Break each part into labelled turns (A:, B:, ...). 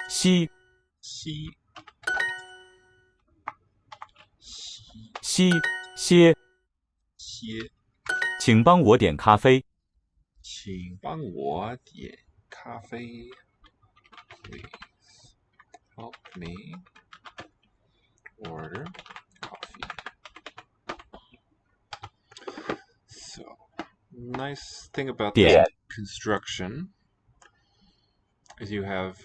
A: 西
B: 西
A: 西些，
B: 些，
A: 请帮我点咖啡。
B: 请帮我点咖啡。Please help me order coffee. So, nice thing about this construction is you have,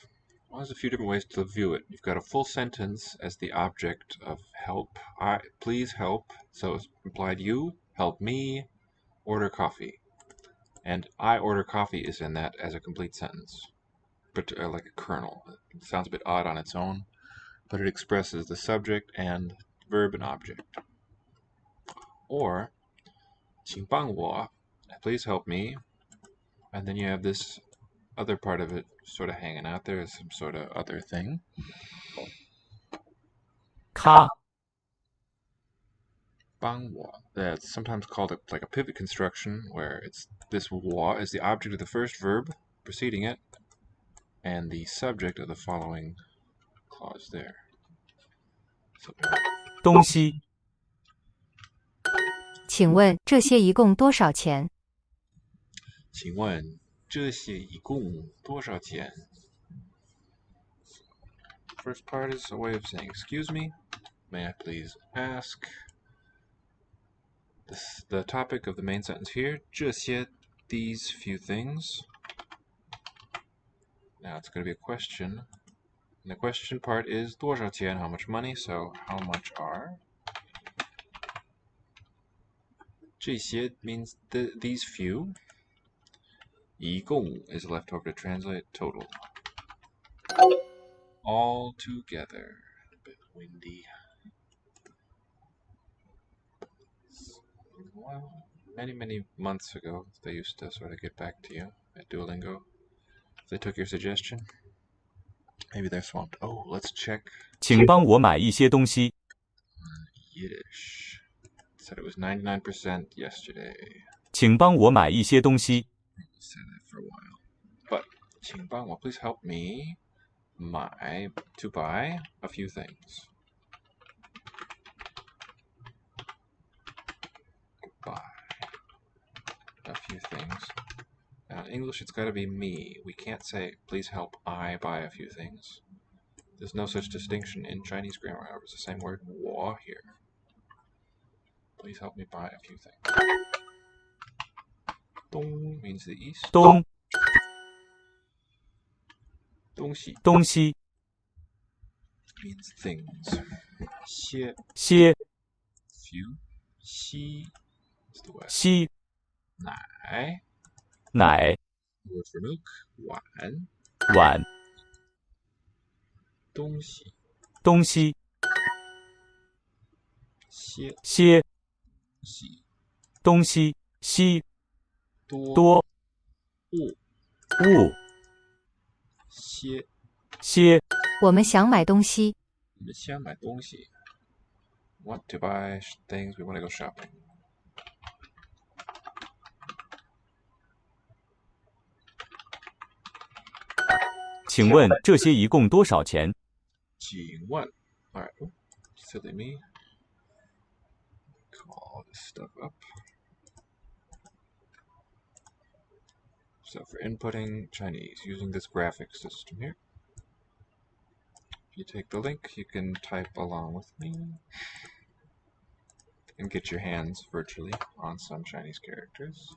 B: well, there's a few different ways to view it. You've got a full sentence as the object of help. Please help. So it's implied you, help me, order coffee. And I order coffee is in that as a complete sentence, but like a kernel. It sounds a bit odd on its own, but it expresses the subject and verb and object. Or, 请帮我, please help me, and then you have this other part of it sort of hanging out there as some sort of other thing.
A: 咖
B: 帮我. That's sometimes called like a pivot construction, where it's this 我 is the object of the first verb preceding it, and the subject of the following clause there. So,
A: 东西
C: 请问这些一共多少钱？
B: 请问这些一共多少钱? First part is a way of saying, excuse me, may I please ask? The topic of the main sentence here, 这些, these few things. Now it's going to be a question. And the question part is 多少钱, how much money, so how much are? 这些 means these few. 一共 is left over to translate total. All together. A bit windy. Well, many months ago, they used to sort of get back to you at Duolingo. If they took your suggestion, maybe they're swamped. Oh, let's check.
A: 请帮我买一些东西。
B: Yiddish. Said it was 99% yesterday.
A: 请帮我买一些东西。
B: Said that for a while. But 请帮我, please help me to buy a few things. Buy a few things. Now in English it's got to be me. We can't say please help I buy a few things. There's no such distinction in Chinese grammar, however. It's the same word 我 here. Please help me buy a few things. 东 means the east.
A: 东
B: 东西
A: 东西
B: means things. 些
A: 些
B: few. 西 is the west.
A: 西
B: 奶
A: 奶
B: word for milk. 碗
A: 碗
B: 东西
A: 东西
B: 些
A: 些
B: 西
A: 东西西
B: 多
A: 多
B: 物
A: 物
B: 些
A: 些
C: 我们想买东西。
B: 我们想买东西 want to buy things, we want to go shopping.
A: 请问这些一共多少钱？
B: 请问 alright, silly me. Call this stuff up. So for inputting Chinese using this graphic system here, if you take the link, you can type along with me and get your hands virtually on some Chinese characters.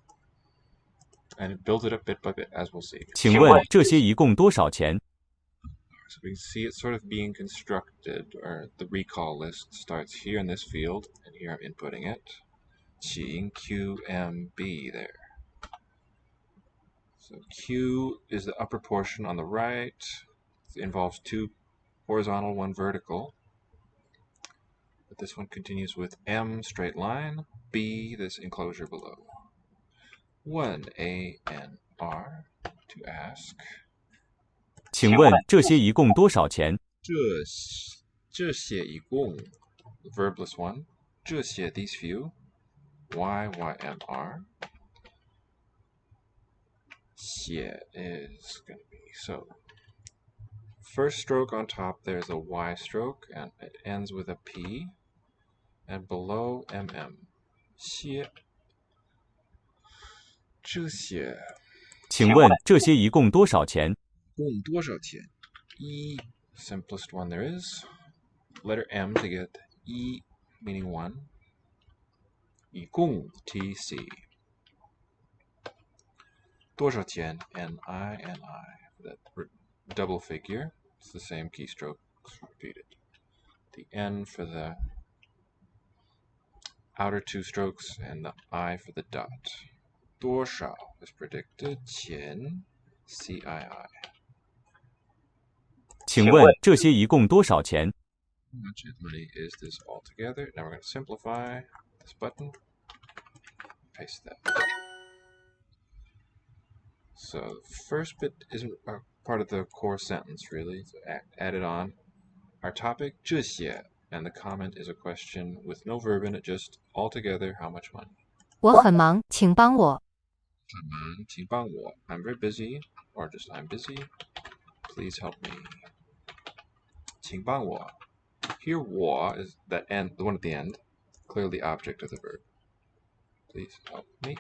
B: And it builds it up bit by bit, as we'll see.
A: 请问这些一共多少钱？
B: So we can see it sort of being constructed, or the recall list starts here in this field, and here I'm inputting it. Qing, Q, M, B there. So Q is the upper portion on the right. It involves two horizontal, one vertical. But this one continues with M, straight line, B, this enclosure below. 1, A, N, R, to ask.
A: 请问这些一共多少钱？
B: 这些一共 the verbless one. 这些 these few. Y, Y, M, R. 写 is going to be so first stroke on top, there's a Y stroke, and it ends with a P. And below MM. 些这些
A: 请问这些一共多少钱？
B: 共多少钱？ E, simplest one there is. Letter M to get E, meaning one. 一共 TC. 多少钱 NI, that double figure. It's the same keystrokes repeated. The N for the outer two strokes and the I for the dot. 多少 is predicted. 钱 CII.
A: 请问这些一共多少钱？
B: How much money is this all together? Now we're going to simplify this button. Paste that. So the first bit isn't part of the core sentence, really. So add it on. Our topic, 这些, and the comment is a question with no verb in it, just all together, how much money?
C: 我很忙，请帮我。
B: 很忙，请帮我. I'm very busy, or just I'm busy. Please help me. 请帮我. Here, 我 is that end, the one at the end, clearly the object of the verb. Please help me.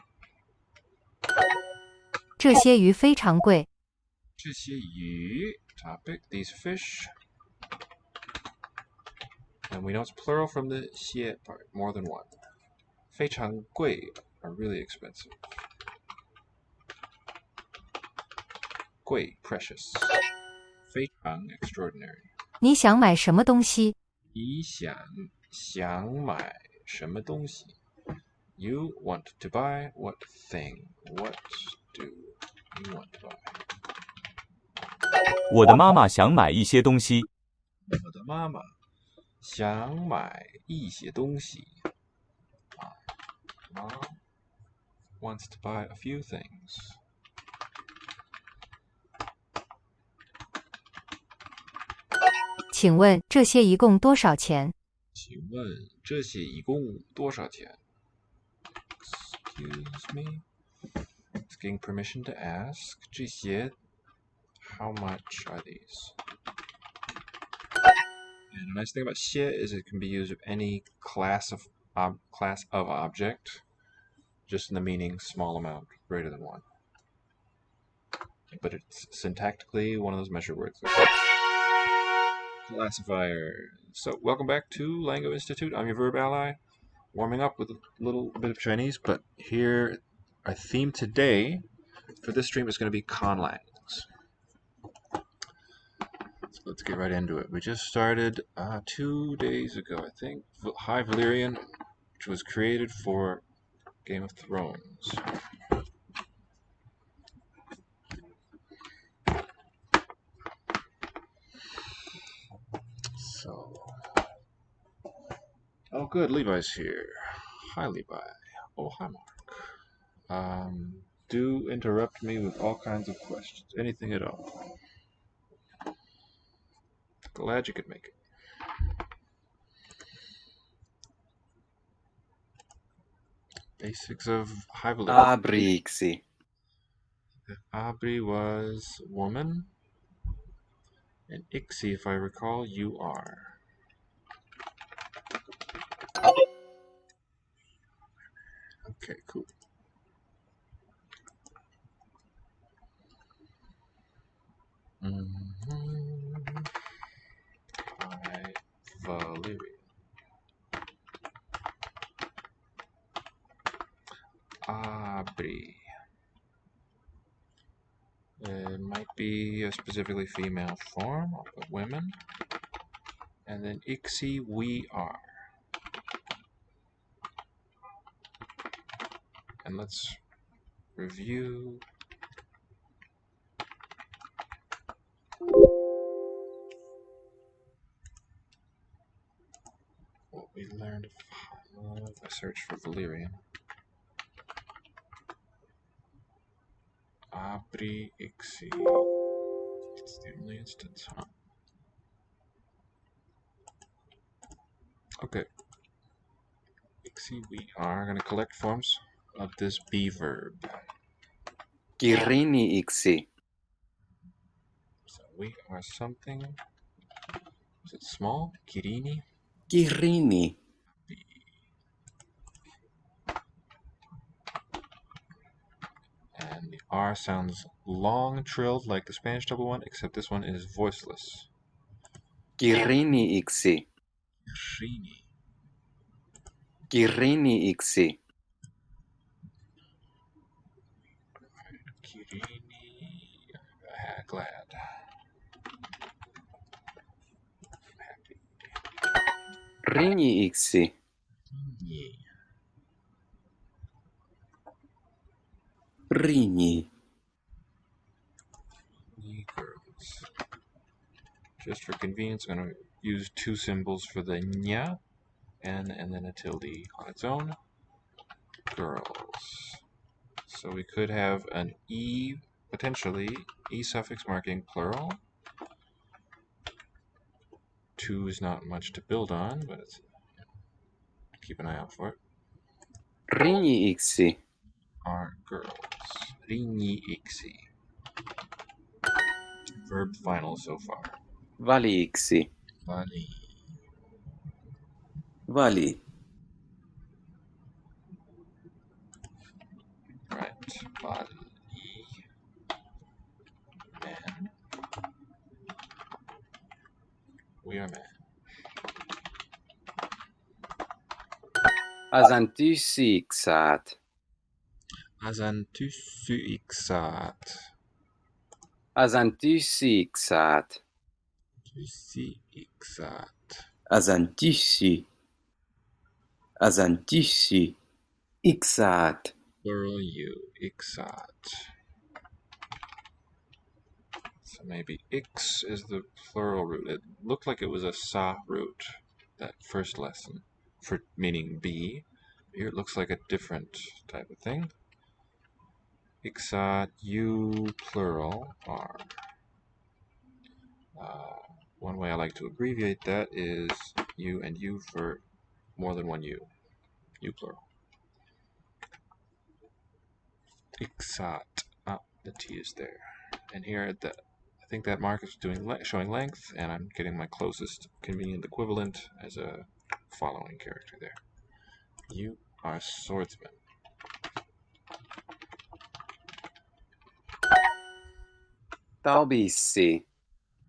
C: 这些鱼非常贵。
B: 这些鱼 topic, these fish. And we know it's plural from the 些 part, more than one. 非常贵 are really expensive. 贵 precious. 非常 extraordinary.
C: 你想买什么东西？
B: 你想买什么东西 You want to buy what thing? What do you want to buy?
A: 我的妈妈想买一些东西。
B: 我的妈妈想买一些东西。Mom wants to buy a few things.
C: 请问这些一共多少钱？
B: 请问这些一共多少钱 Excuse me. It's getting permission to ask. 这些 How much are these? And the nice thing about 些 is it can be used of any class of object, just in the meaning small amount, greater than one. But it's syntactically one of those measure words. Classifier. So welcome back to Lango Institute. I'm your VerbAlly, warming up with a little bit of Chinese, but here our theme today for this stream is going to be conlangs. So let's get right into it. We just started 2 days ago, I think. High Valyrian, which was created for Game of Thrones. So, oh good, Levi's here. Hi Levi. Oh hi Mark. Do interrupt me with all kinds of questions, anything at all. Glad you could make it. Basics of High Valyrian.
D: Abrixi.
B: Abri was woman, and Ixi, if I recall, you are. Okay, cool. High Valyrian. Abri. It might be a specifically female form, I'll put women. And then Ixi, we are. And let's review. What we learned if I search for Valyrian. Abri Ixi. It's the only instance, huh? Okay. Ixi, we are going to collect forms of this be verb.
D: Kirini ixi.
B: So we are something. Is it small? Kirini?
D: Kirini.
B: And the R sounds long, trilled like the Spanish double one, except this one is voiceless.
D: Kirini iksi.
B: Kirini.
D: Kirini iksi.
B: Kirini. Glad. Happy.
D: Rini iksi.
B: Yeah.
D: Rini.
B: Girls. Just for convenience, I'm going to use two symbols for the nya, N, and then a tilde on its own. Girls. So we could have an E, potentially, E suffix marking plural. 2 is not much to build on, but it's, keep an eye out for it.
D: Rini iksi.
B: Are girls. Rini iksi. Verb final so far.
D: Vali iksi.
B: Vali.
D: Vali.
B: Right. Vali. Man. We are man.
D: Azantysiksat.
B: Azantysyksat.
D: Azantysiksat.
B: Tysiksat.
D: Azantysy. Azantysy. Iksat.
B: Plural U. Iksat. So maybe Ix is the plural root. It looked like it was a sa root, that first lesson, for meaning B. Here it looks like a different type of thing. Iksat, U, plural, R. One way I like to abbreviate that is U and U for more than one U. U plural. Iksat. Ah, the T is there. And here I think that mark is showing length, and I'm getting my closest convenient equivalent as a following character there. You are swordsman.
D: Taubissi.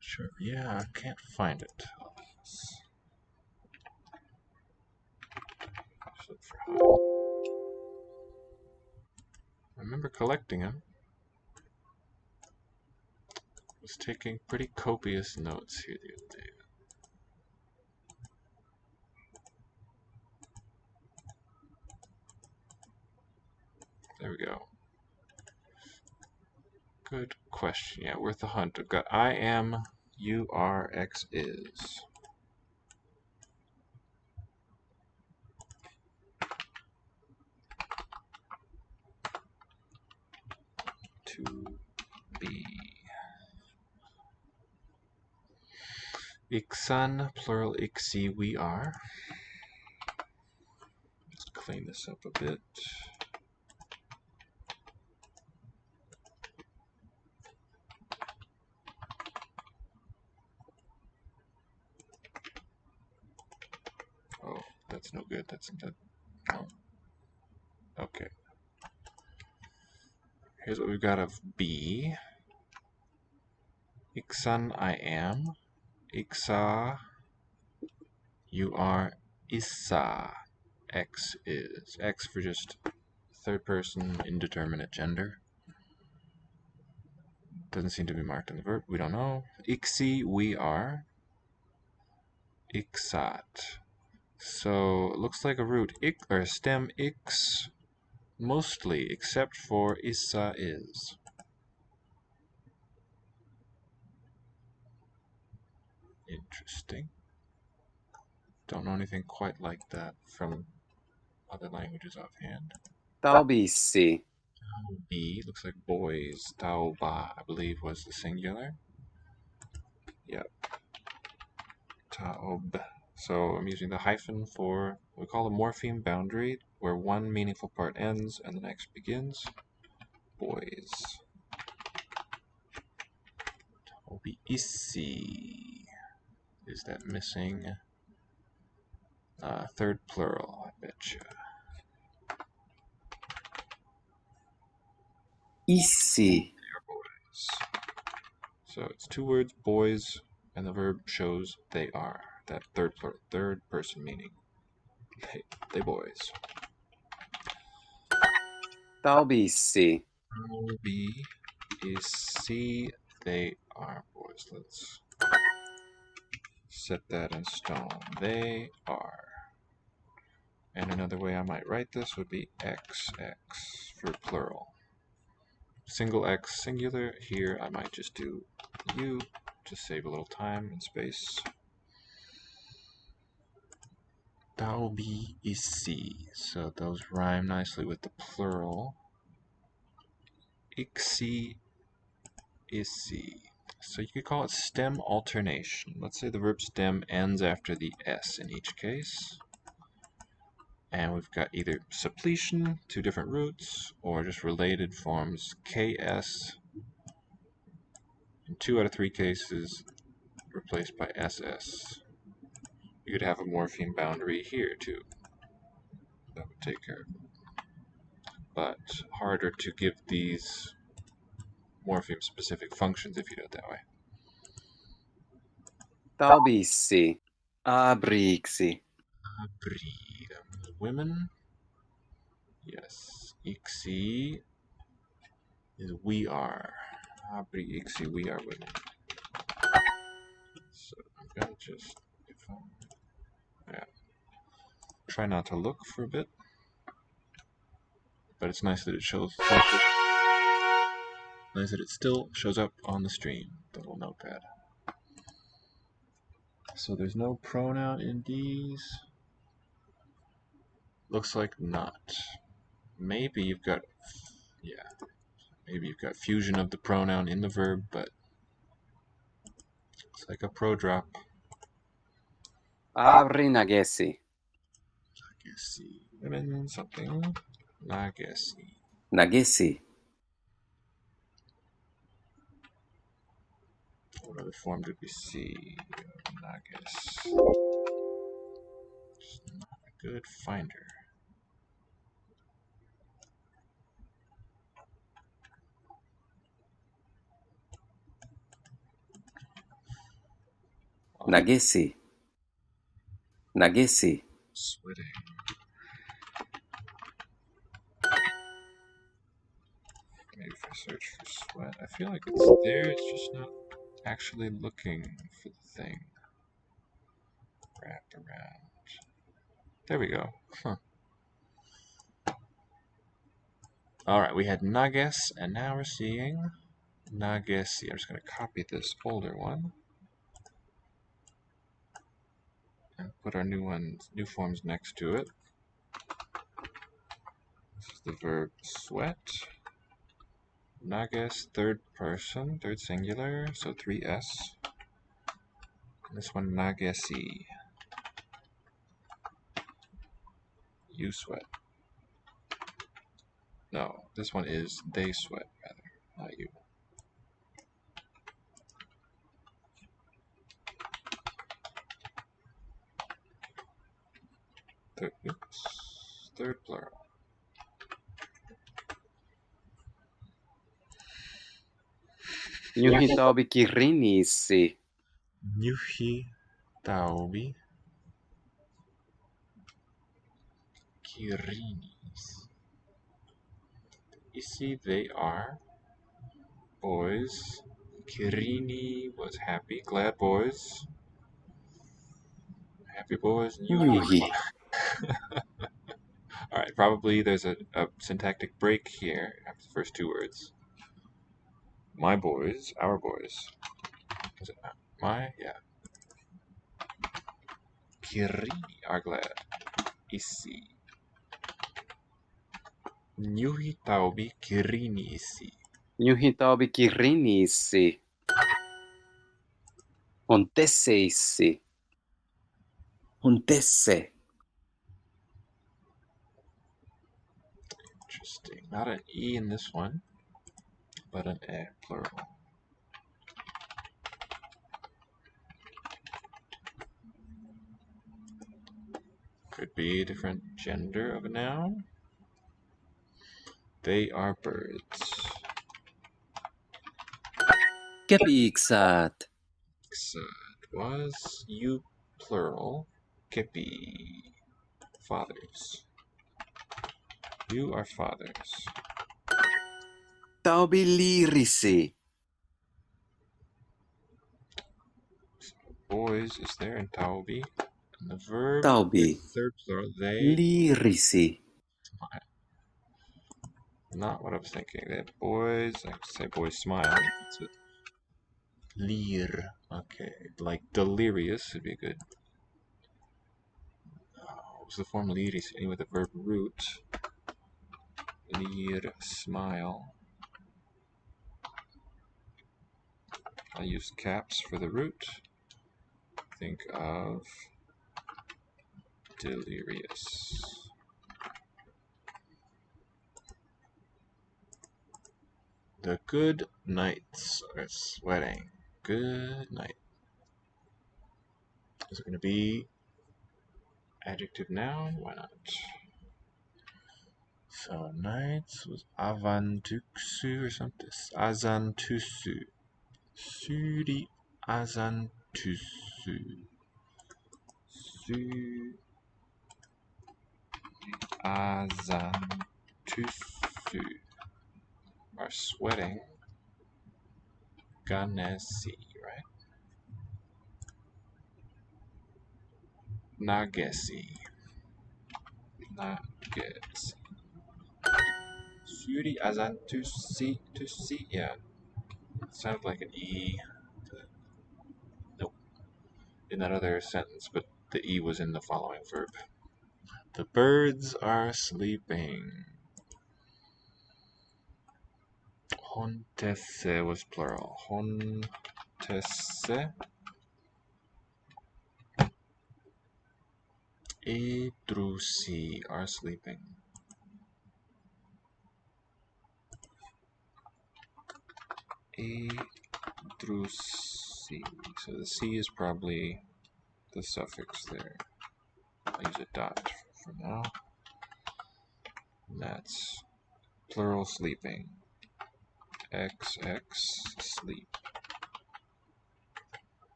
B: Sure. Yeah, I can't find it. Let's look for how. I remember collecting them. Was taking pretty copious notes here the other day. There we go. Good question. Yeah, worth a hunt. I've got I am, you are, X is. To be. Iksan, plural iksi, we are. Let's clean this up a bit. Oh, that's no good. That's that. Oh. Okay. Here's what we've got of B. Iksan, I am. Iksa, you are. Issa, X is. X for just third person indeterminate gender. Doesn't seem to be marked in the verb. We don't know. Iksi, we are. Iksat. So it looks like a root ik or a stem ix mostly, except for issa is. Interesting. Don't know anything quite like that from other languages offhand.
D: Taubissi.
B: B looks like boys. Tauba, I believe, was the singular. Yep. Taub. So I'm using the hyphen for what we call a morpheme boundary, where one meaningful part ends and the next begins. Boys. Will be isi. Is that missing? Third plural, I betcha.
D: Isi.
B: Boys. So it's two words, boys, and the verb shows they are. That third plural, third person meaning. They boys.
D: Taubisi.
B: Will be isi. They are boys. Let's set that in stone. They are. And another way I might write this would be XX for plural. Single X singular. Here I might just do U to save a little time and space. Taubi isi. So those rhyme nicely with the plural. Iksi isi. So you could call it stem alternation. Let's say the verb stem ends after the S in each case. And we've got either suppletion, two different roots, or just related forms, KS, in 2 out of 3 cases, replaced by SS. You could have a morpheme boundary here, too. That would take care of it. But harder to give these morpheme-specific functions if you do it that way.
D: Taubisi. Abriksi.
B: Abri, women. Yes. Iksi is we are. Abri, iksi, we are women. So I'm gonna just, try not to look for a bit. But it's nice that it shows. Nice that it still shows up on the stream, the little notepad. So there's no pronoun in these. Looks like not. Maybe you've got, maybe you've got fusion of the pronoun in the verb, but it's like a pro drop.
D: Abri nagesi.
B: Nagesi. Women something. Nagesi.
D: Nagesi.
B: What other form did we see? Nages. It's not a good finder.
D: Nagesi. Nagesi.
B: Sweating. Maybe if I search for sweat, I feel like it's there, it's just not actually looking for the thing. Wrap around. There we go. Huh. Alright, we had Nages, and now we're seeing Nagesi. I'm just going to copy this older one. And put our new forms next to it. This is the verb sweat. Nages, third person, third singular, so 3S. And this one, Nagesi. You sweat. No, this one is they sweat, rather, not you. Third plural.
D: Nyuhi taubi kirinisi.
B: Nyuhi taubi kirinis. Isi, they are boys. Kirini was happy, glad boys. Happy boys.
D: Nyuhi.
B: Alright, probably there's a syntactic break here after the first two words. My boys, our boys. Is it my? Yeah. Kirini are glad. Isi. Nyuhi taubi kirini isi.
D: Nyuhi taubi kirinisi. Onteseisi. Ontesse.
B: Interesting. Not an E in this one, but an E, plural. Could be a different gender of a noun. They are birds.
D: Kepiksat.
B: Was you plural. Kepi. Fathers. You are fathers.
D: Taubilirisi.
B: Boys is there in taubi. And the verb
D: Taubi.
B: third plural, they.
D: Lirisi.
B: Not what I was thinking. They have boys. I could say boys smile. It's a lir. Okay. Like delirious would be good. What was the form liris? With the verb root. Lir, smile. I use caps for the root. Think of delirious. The good nights are sweating. Good night. Is it going to be adjective noun? Why not? So nights was avantuksu or something. Azantusu. Suri azantusu. Su azantusu. Are sweating. Ganesi, right? Nagesi. Nagesi. Suri azantusi. Tusi? Yeah. It sounded like an E. Nope. In that other sentence, but the E was in the following verb. The birds are sleeping. Hontese was plural. Hontese. Etrusi are sleeping. Etrusi. So the C is probably the suffix there. I'll use a dot for now. And that's plural sleeping. XX sleep.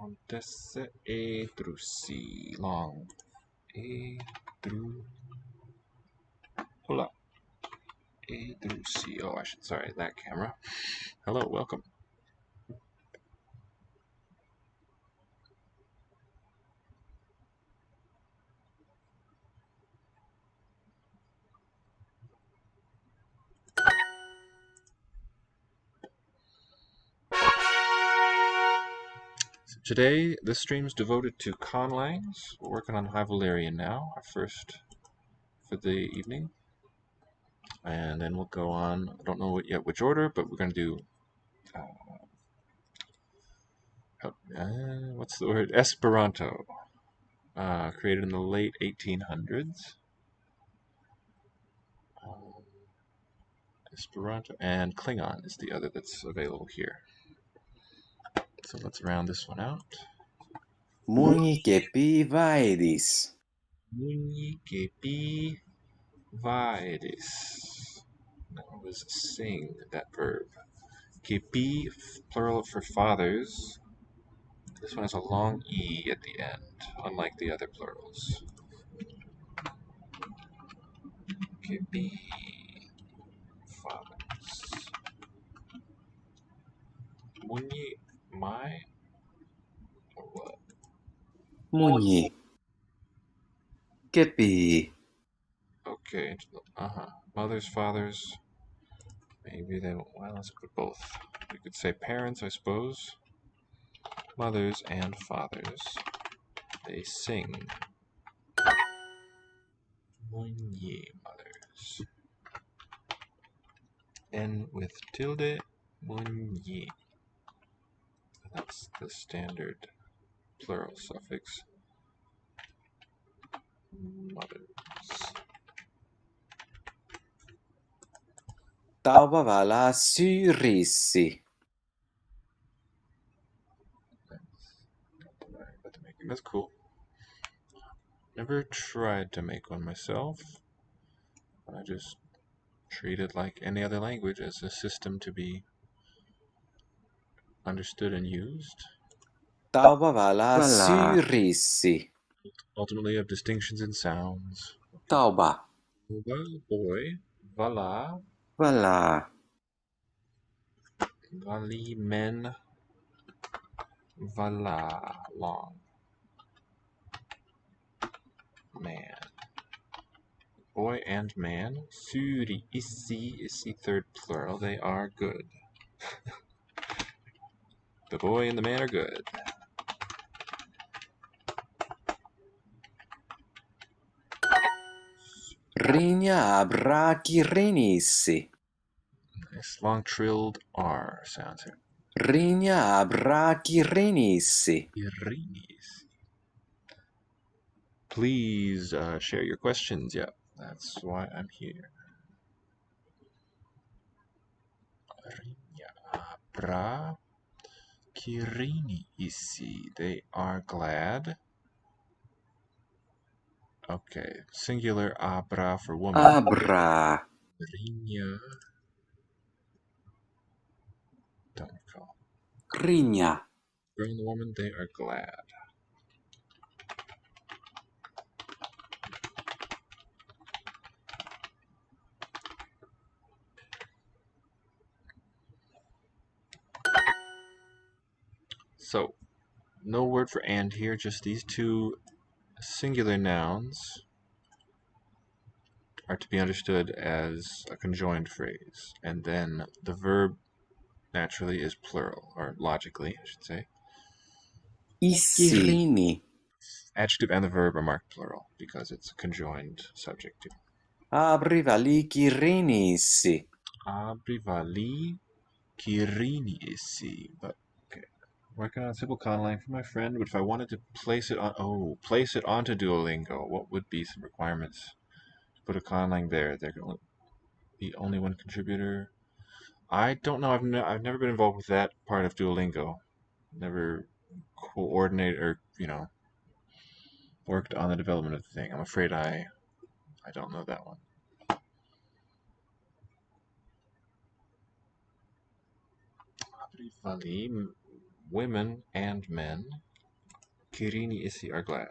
B: Hontese etrusi. Long. Etru. Hola. Etrusi. Oh, sorry, that camera. Hello, welcome. So today, this stream is devoted to conlangs. We're working on High Valyrian now, our first for the evening. And then we'll go on, I don't know yet which order, but we're going to do, what's the word? Esperanto, created in the late 1800s. Esperanto, and Klingon is the other that's available here. So let's round this one out.
D: Muni kepi vaedis.
B: Muni kepi vaedis. That was sing, that verb. Kepi, plural for fathers. This one has a long E at the end, unlike the other plurals. Kepi, fathers. Muni, my, or what?
D: Muni. Kepi.
B: Okay, mothers, fathers. Maybe they, well, let's put both. We could say parents, I suppose. Mothers and fathers. They sing. Muni, mothers. N with tilde, muni. That's the standard plural suffix. Mothers.
D: Taubavala syrisi.
B: That's cool. Never tried to make one myself. I just treat it like any other language as a system to be understood and used.
D: Tauba wala syrisi.
B: Ultimately, of distinctions in sounds.
D: Tauba
B: Boy. Vala.
D: wala.
B: Vali men. Vala long. Man. Boy and man. Suri isi third plural. They are good. The boy and the man are good.
D: Rinya abrakirinisi.
B: Nice long trilled R sounds here.
D: Rinya abrakirinisi.
B: Irinis. Please share your questions. Yeah, that's why I'm here. Rinya abra kirini isi. They are glad. Okay, singular abra for woman.
D: Abra.
B: Rinya. Don't recall.
D: Rinya.
B: Girl and the woman, they are glad. So, no word for and here, just these two singular nouns are to be understood as a conjoined phrase, and then the verb naturally is plural, or logically, I should say.
D: Ikirini.
B: Adjective and the verb are marked plural because it's a conjoined subject too.
D: Abrivali kirinisi.
B: Abrivali kirini isi. But okay. Working on a simple conlang for my friend, but if I wanted to place it onto Duolingo, what would be some requirements? To put a conlang there, there can be only one contributor. I don't know. I've never been involved with that part of Duolingo. Never coordinated or worked on the development of the thing. I'm afraid I don't know that one. Women and men. Kirini isi are glad.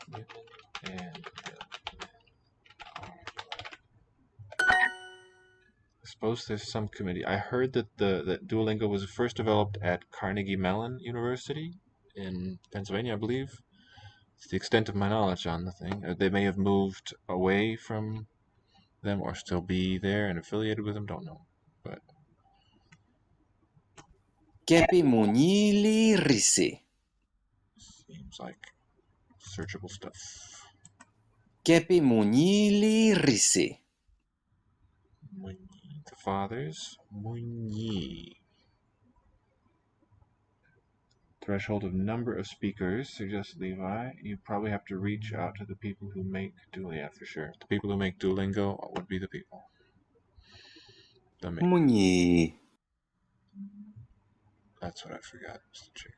B: Women and men are glad. I suppose there's some committee. I heard that that Duolingo was first developed at Carnegie Mellon University in Pennsylvania, I believe. It's the extent of my knowledge on the thing. They may have moved away from them or still be there and affiliated with them. Don't know, but
D: Kepi munyili risi.
B: seems like searchable stuff.
D: Kepi munyili risi.
B: Munyi, the fathers. Munyi. Threshold of number of speakers, suggests Levi. You probably have to reach out to the people who make Duolingo. Yeah, for sure. The people who make Duolingo would be the people. The makers.
D: Munyi.
B: That's what I forgot. Just check.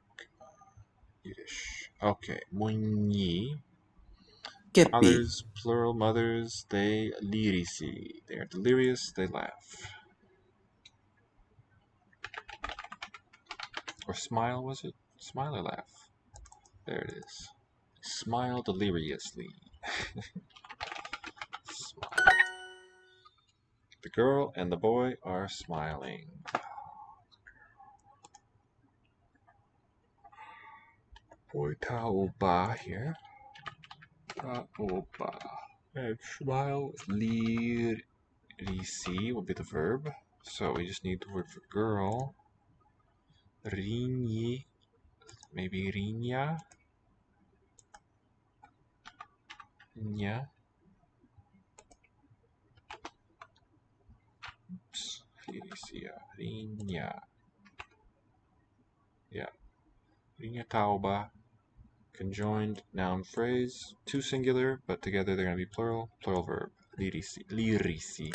B: Yiddish. Okay. Munyi.
D: Kepi.
B: Fathers, plural, mothers, they lirisi. They are delirious, they laugh. Or smile, was it? Smile or laugh? There it is. Smile deliriously. Smile. The girl and the boy are smiling. Boy taoba here. Taoba. And smile lirisi will be the verb. So we just need the word for girl. Rinyi. Maybe rinya. Nya. Oops. Rinya. Yeah. Rinya taoba. Conjoined noun phrase. Two singular, but together they're going to be plural. Plural verb. Lirisi. Lirisi.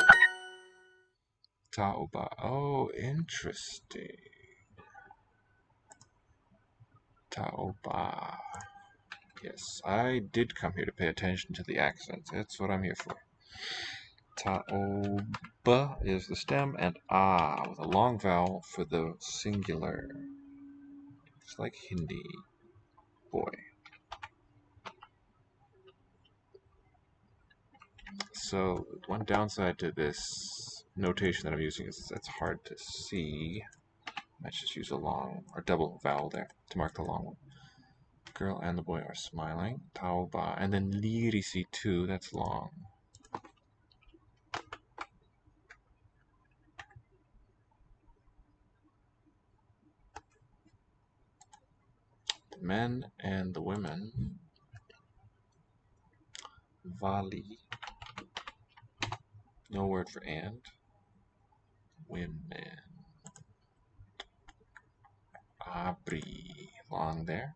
B: Taoba. Oh, interesting. Taoba. Yes, I did come here to pay attention to the accents. That's what I'm here for. Taoba is the stem, and ah with a long vowel for the singular. It's like Hindi. Boy. So one downside to this notation that I'm using is it's hard to see. I might just use a long or double vowel there to mark the long one. Girl and the boy are smiling. Taoba. And then lirisi too, that's long. The men and the women. Vali. No word for and. Women. Abri. Long there.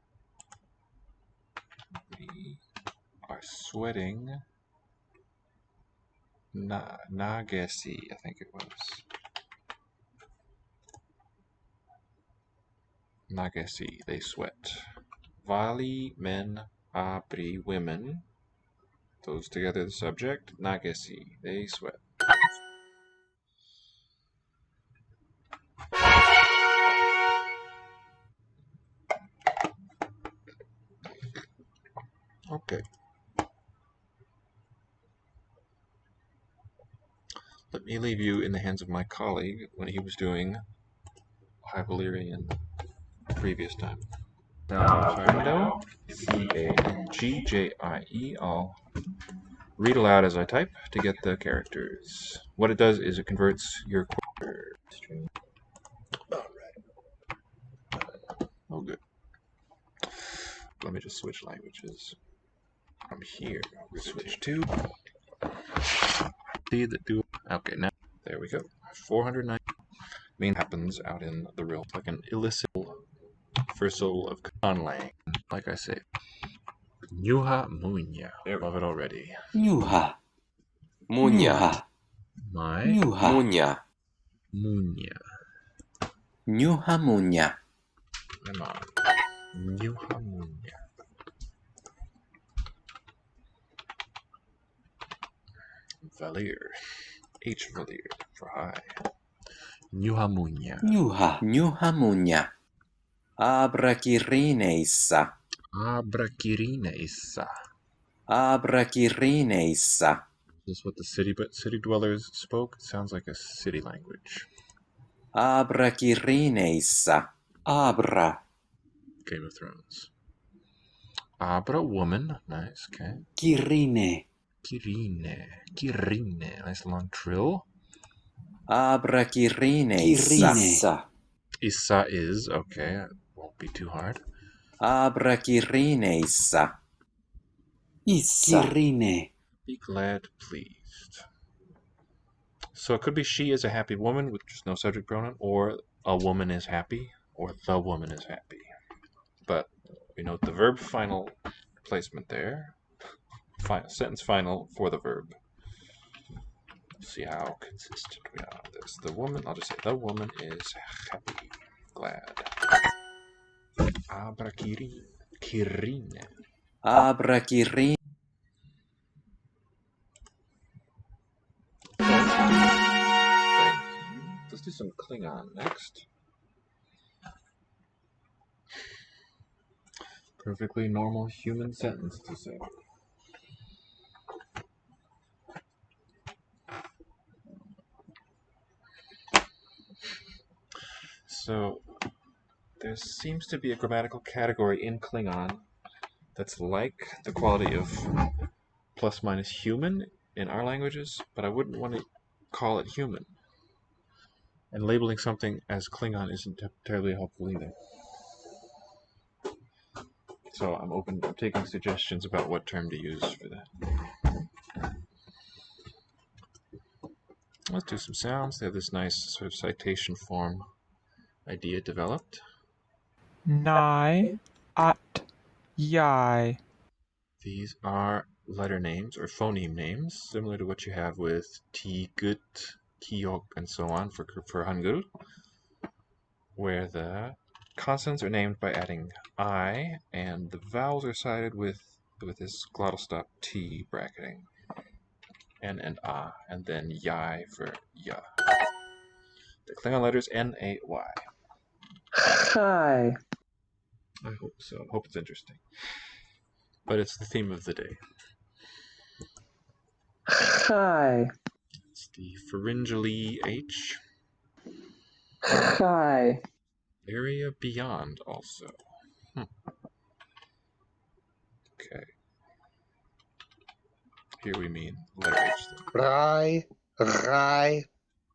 B: We are sweating. Nagesi, I think it was. Nagesi, they sweat. Vali, men. Abri, women. Those together the subject. Nagesi, they sweat. Okay. Let me leave you in the hands of my colleague when he was doing High Valyrian previous time. Now, C-A-N-G-J-I-E. I'll read aloud as I type to get the characters. What it does is it converts your quarter string. Alright. Oh, good. Let me just switch languages. From here, switch to. See the do. Okay, now there we go. 409. Main happens out in the real, like an illicit first syllable of conlang. Like I say, Nyuha Munya. There, love it already.
D: Nyuha. Munya.
B: My
D: Nyuha. Munya.
B: Munya.
D: Nyuha munya.
B: Come on. Nyuha Munya. Valir. H Valir for high. Nyuha Munya.
D: Nyuha. Nyuha munya. Abrakirineissa.
B: Abrakirineissa.
D: Abrakirineissa.
B: Is this what the city dwellers spoke? It sounds like a city language.
D: Abrakirineissa. Abra.
B: Game of Thrones. Abra, woman. Nice, okay.
D: Kirine.
B: Kirine. Nice long trill.
D: Abrakirineissa.
B: Issa is, okay. It won't be too hard.
D: Abrakirineissa. Issa. Kirine.
B: Be glad, pleased. So it could be she is a happy woman with just no subject pronoun, or a woman is happy, or the woman is happy. But we note the verb final placement there. Sentence final for the verb. See how consistent we are on this. The woman, I'll just say the woman is happy, glad. Abrakirine.
D: Abrakirine.
B: Let's do some Klingon next. Perfectly normal human sentence to say. So, there seems to be a grammatical category in Klingon that's like the quality of plus minus human in our languages, but I wouldn't want to call it human. And labeling something as Klingon isn't terribly helpful either. So I'm taking suggestions about what term to use for that. Let's do some sounds. They have this nice sort of citation form idea developed.
E: Nai, at, yai.
B: These are letter names or phoneme names, similar to what you have with Tigut, Kiyok, and so on for Hangul, where the Consonants are named by adding I, and the vowels are sided with this glottal stop T bracketing. N and A, and then Yai for Ya. The Klingon letters N, A, Y.
E: Hi.
B: I hope so. I hope it's interesting. But it's the theme of the day.
E: Hi.
B: It's the pharyngally H.
E: Hi.
B: Area beyond also. Okay. Here we mean letter H.
F: Rai,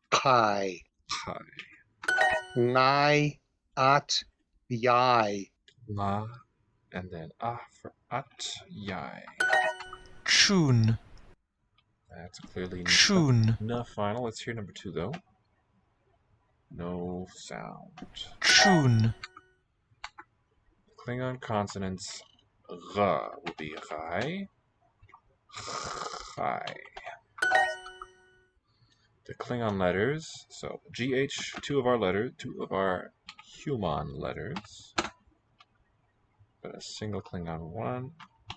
F: Kai.
B: Hi.
F: Nai, At, Yai.
B: La, and then A for At, Yai.
E: Chun.
B: That's clearly
E: Chun.
B: no final. Let's hear number 2 though. No sound.
E: Chun.
B: Klingon consonants R will be Rai, Chai. The Klingon letters, so GH, two of our human letters, but a single Klingon one,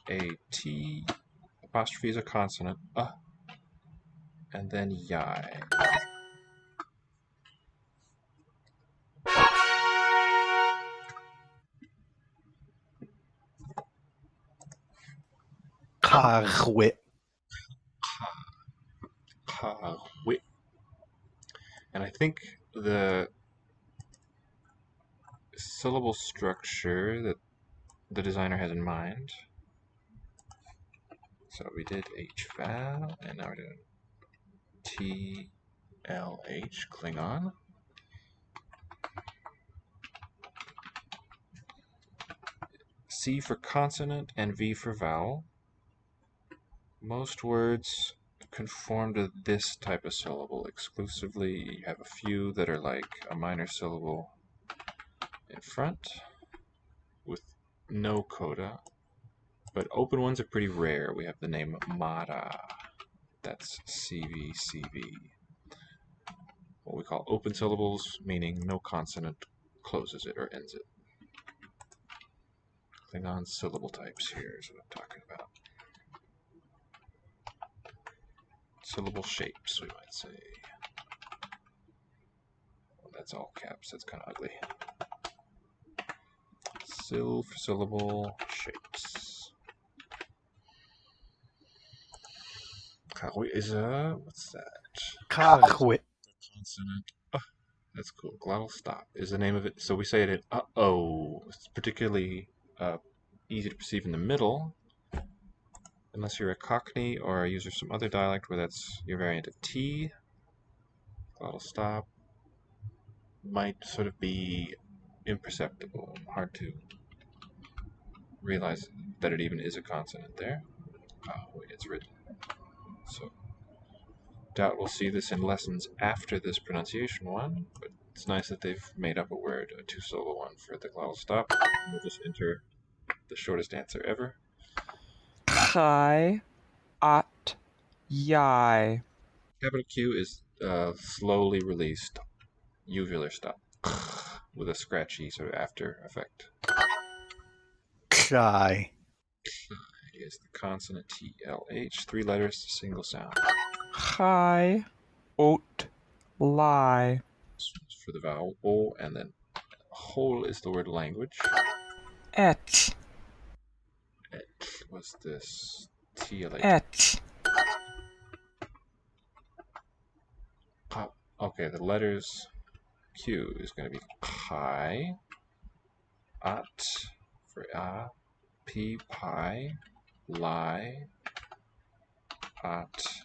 B: a T, apostrophe is a consonant, and then Yai.
F: Kahwit.
B: Kahwit. And I think the syllable structure that the designer has in mind. So we did H vowel, and now we're doing T, L, H, Klingon. C for consonant and V for vowel. Most words conform to this type of syllable exclusively. You have a few that are like a minor syllable in front with no coda, but open ones are pretty rare. We have the name Mara. That's CV, CV. What we call open syllables, meaning no consonant closes it or ends it. Klingon syllable types here is what I'm talking about. Syllable shapes, we might say. Well, that's all caps, that's kind of ugly. Syll for syllable shapes. Kahwit is a, what's that?
F: Kahwit.
B: Consonant. That's cool. Glottal stop is the name of it. So we say it in uh-oh. It's particularly easy to perceive in the middle, unless you're a Cockney or a user of some other dialect where that's your variant of T. Glottal stop might sort of be imperceptible, hard to realize that it even is a consonant there. Oh, wait, it's written. So, doubt we'll see this in lessons after this pronunciation one, but it's nice that they've made up a word, a two-syllable one for the glottal stop. We'll just enter the shortest answer ever.
E: Kai. At. Yai.
B: Capital Q is slowly released uvular stop with a scratchy sort of after effect.
F: Kai.
B: Is the consonant TLH, 3 letters, single sound.
E: Hi. Ot. Lie.
B: For the vowel O, and then whole is the word language.
E: Et.
B: What's this? TLH.
E: Et.
B: Okay, the letters Q is going to be Kai, At for A, P, Pi, Lie, At,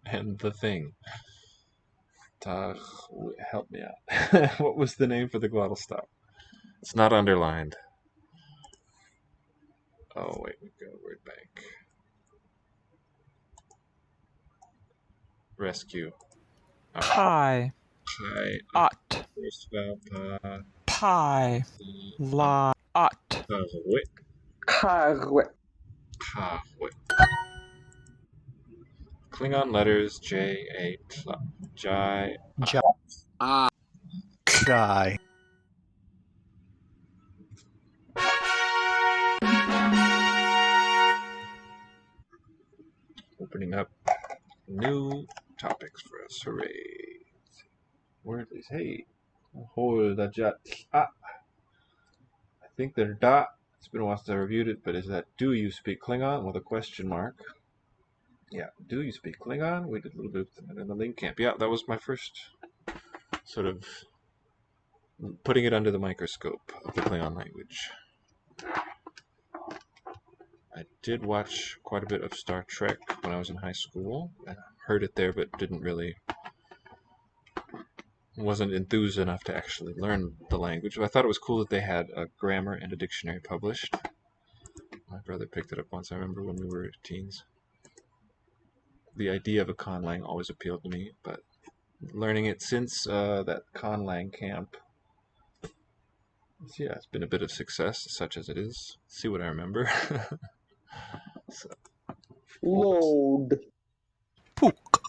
B: and the thing. Help me out. What was the name for the glottal stop? It's not underlined. Oh, wait, we've got a word bank. Rescue.
E: Pi.
B: Pi.
E: At.
B: First vowel.
E: Pi. Lie. At.
B: Kahwit.
E: Kahwit.
B: Kahwit. Klingon letters J, A, Jai,
F: Jai. shy.
B: Opening up new topics for us. Hooray. Word is hey. Hold that jot. I think they're da. It's been a while since I reviewed it, but is that do you speak Klingon with a question mark? Yeah, do you speak Klingon? We did a little bit in the link camp. Yeah, that was my first sort of putting it under the microscope of the Klingon language. I did watch quite a bit of Star Trek when I was in high school. I heard it there, but wasn't enthused enough to actually learn the language. But I thought it was cool that they had a grammar and a dictionary published. My brother picked it up once, I remember, when we were teens. The idea of a conlang always appealed to me, but learning it since that conlang camp, yeah, it's been a bit of success, such as it is. Let's see what I remember. So,
E: Load. Pook.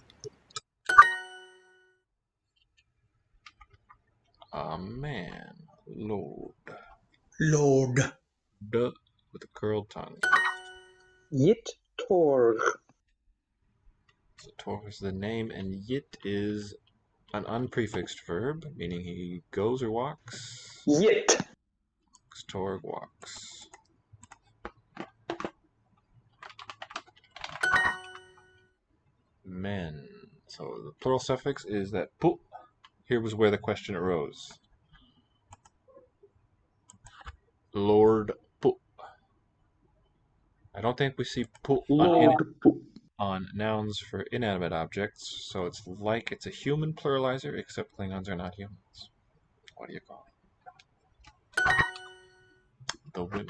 B: man, load.
F: Load.
B: Duh, with a curled tongue.
E: Yit torg.
B: So Torg is the name, and yit is an unprefixed verb, meaning he goes or walks.
E: Yit.
B: Torg walks. Men. So the plural suffix is that pu. Here was where the question arose. Lord pu. I don't think we see pu on nouns for inanimate objects, so it's like it's a human pluralizer, except Klingons are not humans. What do you call it? The women.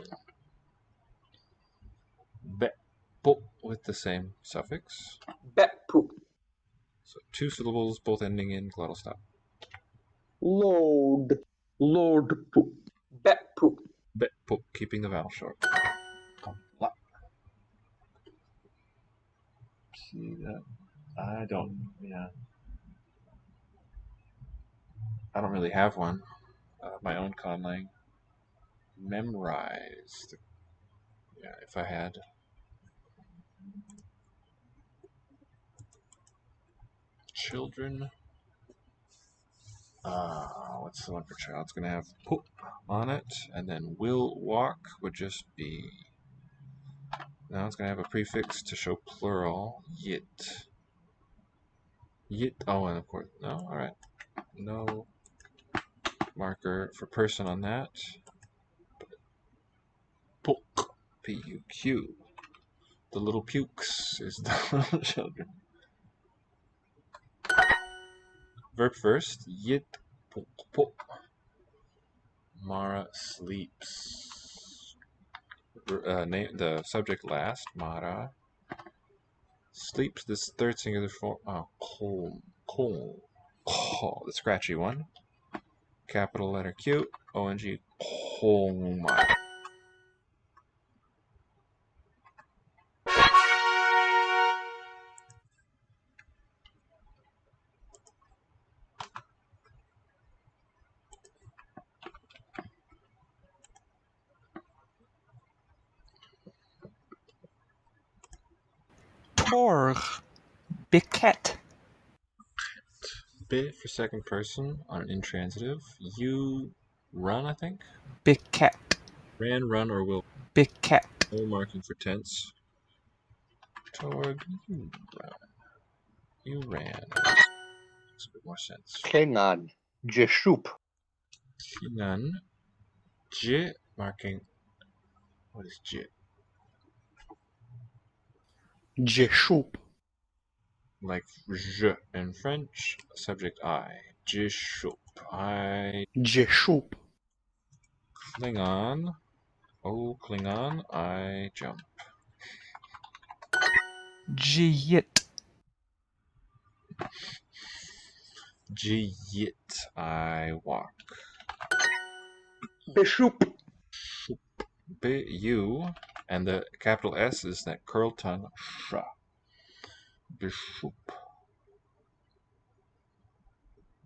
B: Be pu with the same suffix.
E: Betpu.
B: So two syllables, both ending in glottal stop.
E: Load. Lordpu. Betpu.
B: Be pu, keeping the vowel short. See that? I don't really have one. My own conlang. Memorize. Yeah, if I had. Children. What's the one for child? It's going to have poop on it, and then will walk would just be. Now it's going to have a prefix to show plural. Yit. Yit. Oh, and of course. No, alright. No marker for person on that. Puk. P-U-Q. The little pukes is the little children. Verb first. Yit. Puk. Puk. Mara sleeps. Name the subject last. Mara sleeps. This third singular form. Oh, Kol. The scratchy one. Capital letter Q. O-N-G. Kolma.
E: Torg. Biket.
B: Bit for second person on an intransitive. You run, I think.
E: Biket.
B: Ran, run, or will.
E: Biket.
B: No marking for tense. Torg, you ran. Makes a bit more sense.
F: Klingon. Jeshup.
B: Klingon. J marking. What is J?
F: Jeshup.
B: Like je in French. Subject I. Jeshup. I.
F: Jeshup.
B: Klingon. Oh, Klingon. I jump.
E: Jiyit.
B: Jiyit. I walk.
E: Beshup.
B: B-U. And the capital S is that curled tongue. Sha. Bishop.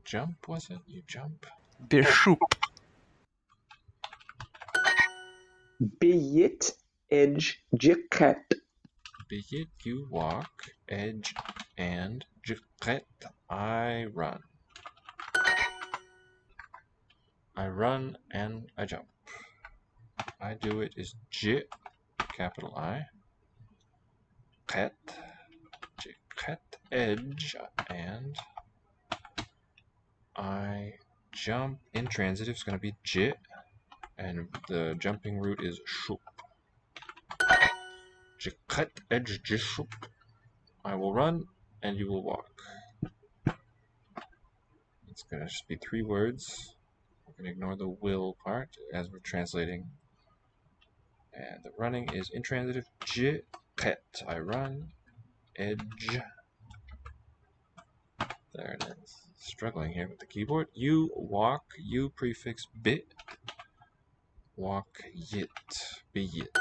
B: Jump, was it? You jump?
E: Bishop.
F: Beit edge jacket.
B: Biyit, you walk. Edge and jiqet, I run. I run and I jump. I do it is j, capital I. Qet, jiqet, edge, and I jump. Intransitive is going to be j, and the jumping root is shup. Jiqet, edge, jishup. I will run and you will walk. It's going to just be 3 words. We're going to ignore the will part as we're translating. And the running is intransitive. Jiqet. I run. Edge. There it is. Struggling here with the keyboard. You walk. You prefix bit. Walk yit. Be yit.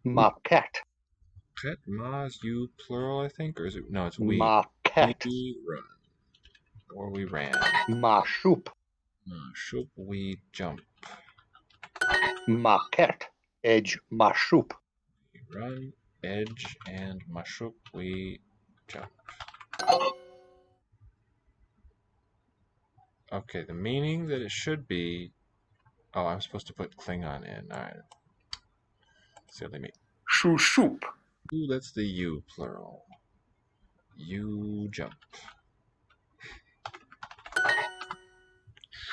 F: Maquette.
B: Ket. Mas. You plural, I think. Or is it? No, it's we.
F: Maquette.
B: We run. Or we ran.
F: Mashup.
B: Shup. We jump.
F: Maquette. Edge mashup.
B: We run. Edge and mashup. We jump. Okay, the meaning that it should be... Oh, I'm supposed to put Klingon in. Alright. Silly me.
F: Shushup.
B: Ooh, that's the you, plural. You jump.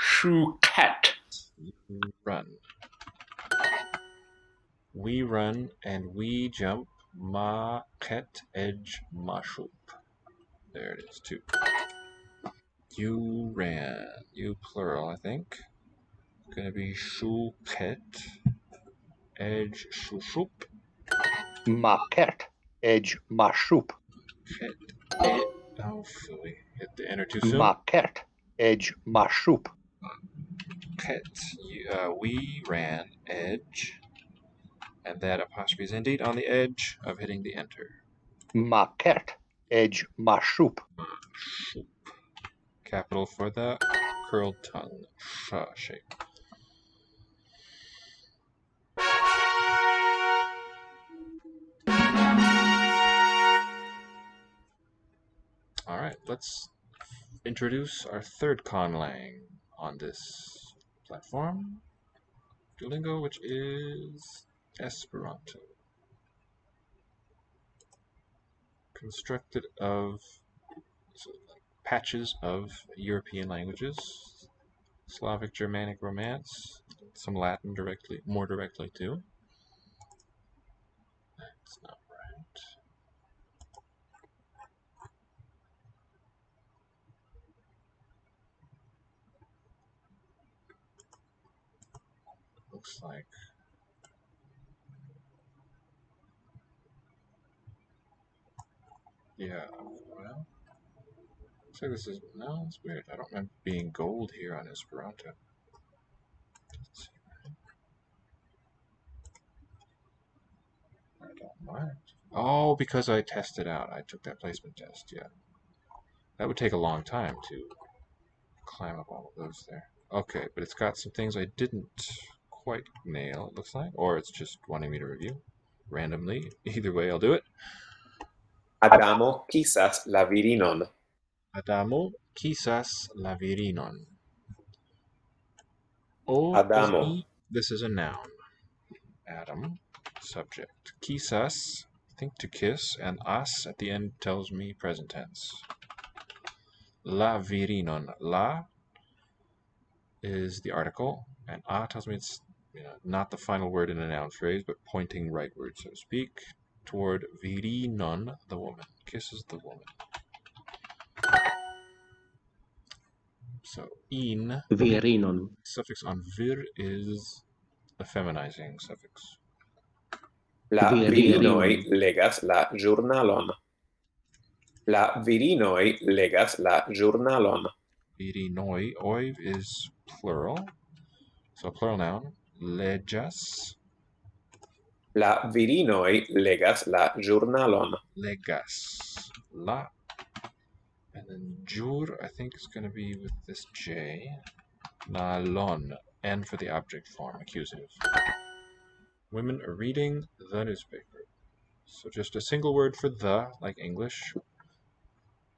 F: Shukat.
B: You run. We run and we jump. Ma, ket, edge, mashup. There it is, 2. You ran. You, plural, I think. Gonna be shuket. Edge, shushup.
F: Maquette. Edge mashup.
B: Ket, ed. Oh, phooey. Hit the enter too soon.
F: Maquette. Edge mashup.
B: Ket. We ran. Edge. And that apostrophe is indeed on the edge of hitting the enter.
F: Maquette. Edge mashup.
B: Mashup. Capital for the curled tongue. Sh shape. Alright, let's introduce our third conlang on this platform, Duolingo, which is Esperanto. Constructed of patches of European languages, Slavic, Germanic, Romance, some Latin more directly too. That's not right. Looks like yeah, well, looks like this is, no, it's weird. I don't remember being gold here on Esperanto. Let's see. I don't mind. Oh, because I tested out. I took that placement test, yeah. That would take a long time to climb up all of those there. Okay, but it's got some things I didn't quite nail, it looks like. Or it's just wanting me to review randomly. Either way, I'll do it.
G: Adamo quizás la virinon.
B: Adamo quizás la virinon. O
G: Adamo.
B: This is a noun. Adam, subject. Quizás, think to kiss, and as at the end tells me present tense. La virinon. La is the article, and a tells me it's not the final word in a noun phrase, but pointing rightward, so to speak, toward virinon, the woman. Kisses the woman. So, in.
F: Virinon.
B: Suffix on vir is a feminizing suffix.
G: La
F: Virinoj
G: virinoj legas la ĵurnalon. La virinoj legas la ĵurnalon.
B: Virinoi, oi is plural, so plural noun. Legas.
G: La virinoj legas la ĵurnalon.
B: Legas. La then jur, I think, is going to be with this J. Nalon, N for the object form, accusative. Women are reading the newspaper. So just a single word for the, like English.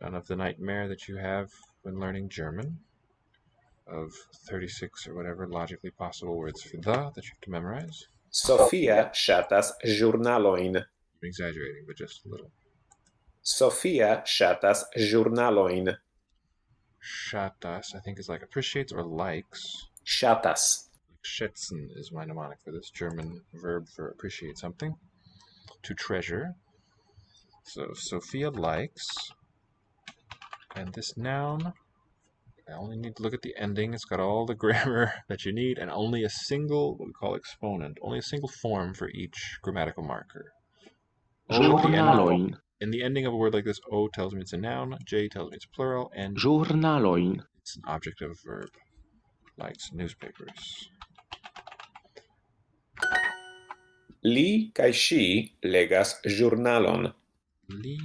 B: None of the nightmare that you have when learning German of 36 or whatever logically possible words for the that you have to memorize.
G: Sofia ŝatas ĵurnalojn.
B: I'm exaggerating, but just a little.
G: Sofia ŝatas ĵurnalojn.
B: Shatas, I think, is like appreciates or likes.
G: Ŝatas.
B: Schätzen is my mnemonic for this German verb for appreciate something. To treasure. So Sophia likes. And this noun, I only need to look at the ending. It's got all the grammar that you need and only a single, what we call exponent, only a single form for each grammatical marker.
H: Ĵurnalojn.
B: In the ending of a word like this, O tells me it's a noun, J tells me it's plural, and
H: Ĵurnalojn.
B: it's an object of verb. Likes newspapers.
G: Li kaj ŝi legas ĵurnalon.
B: Li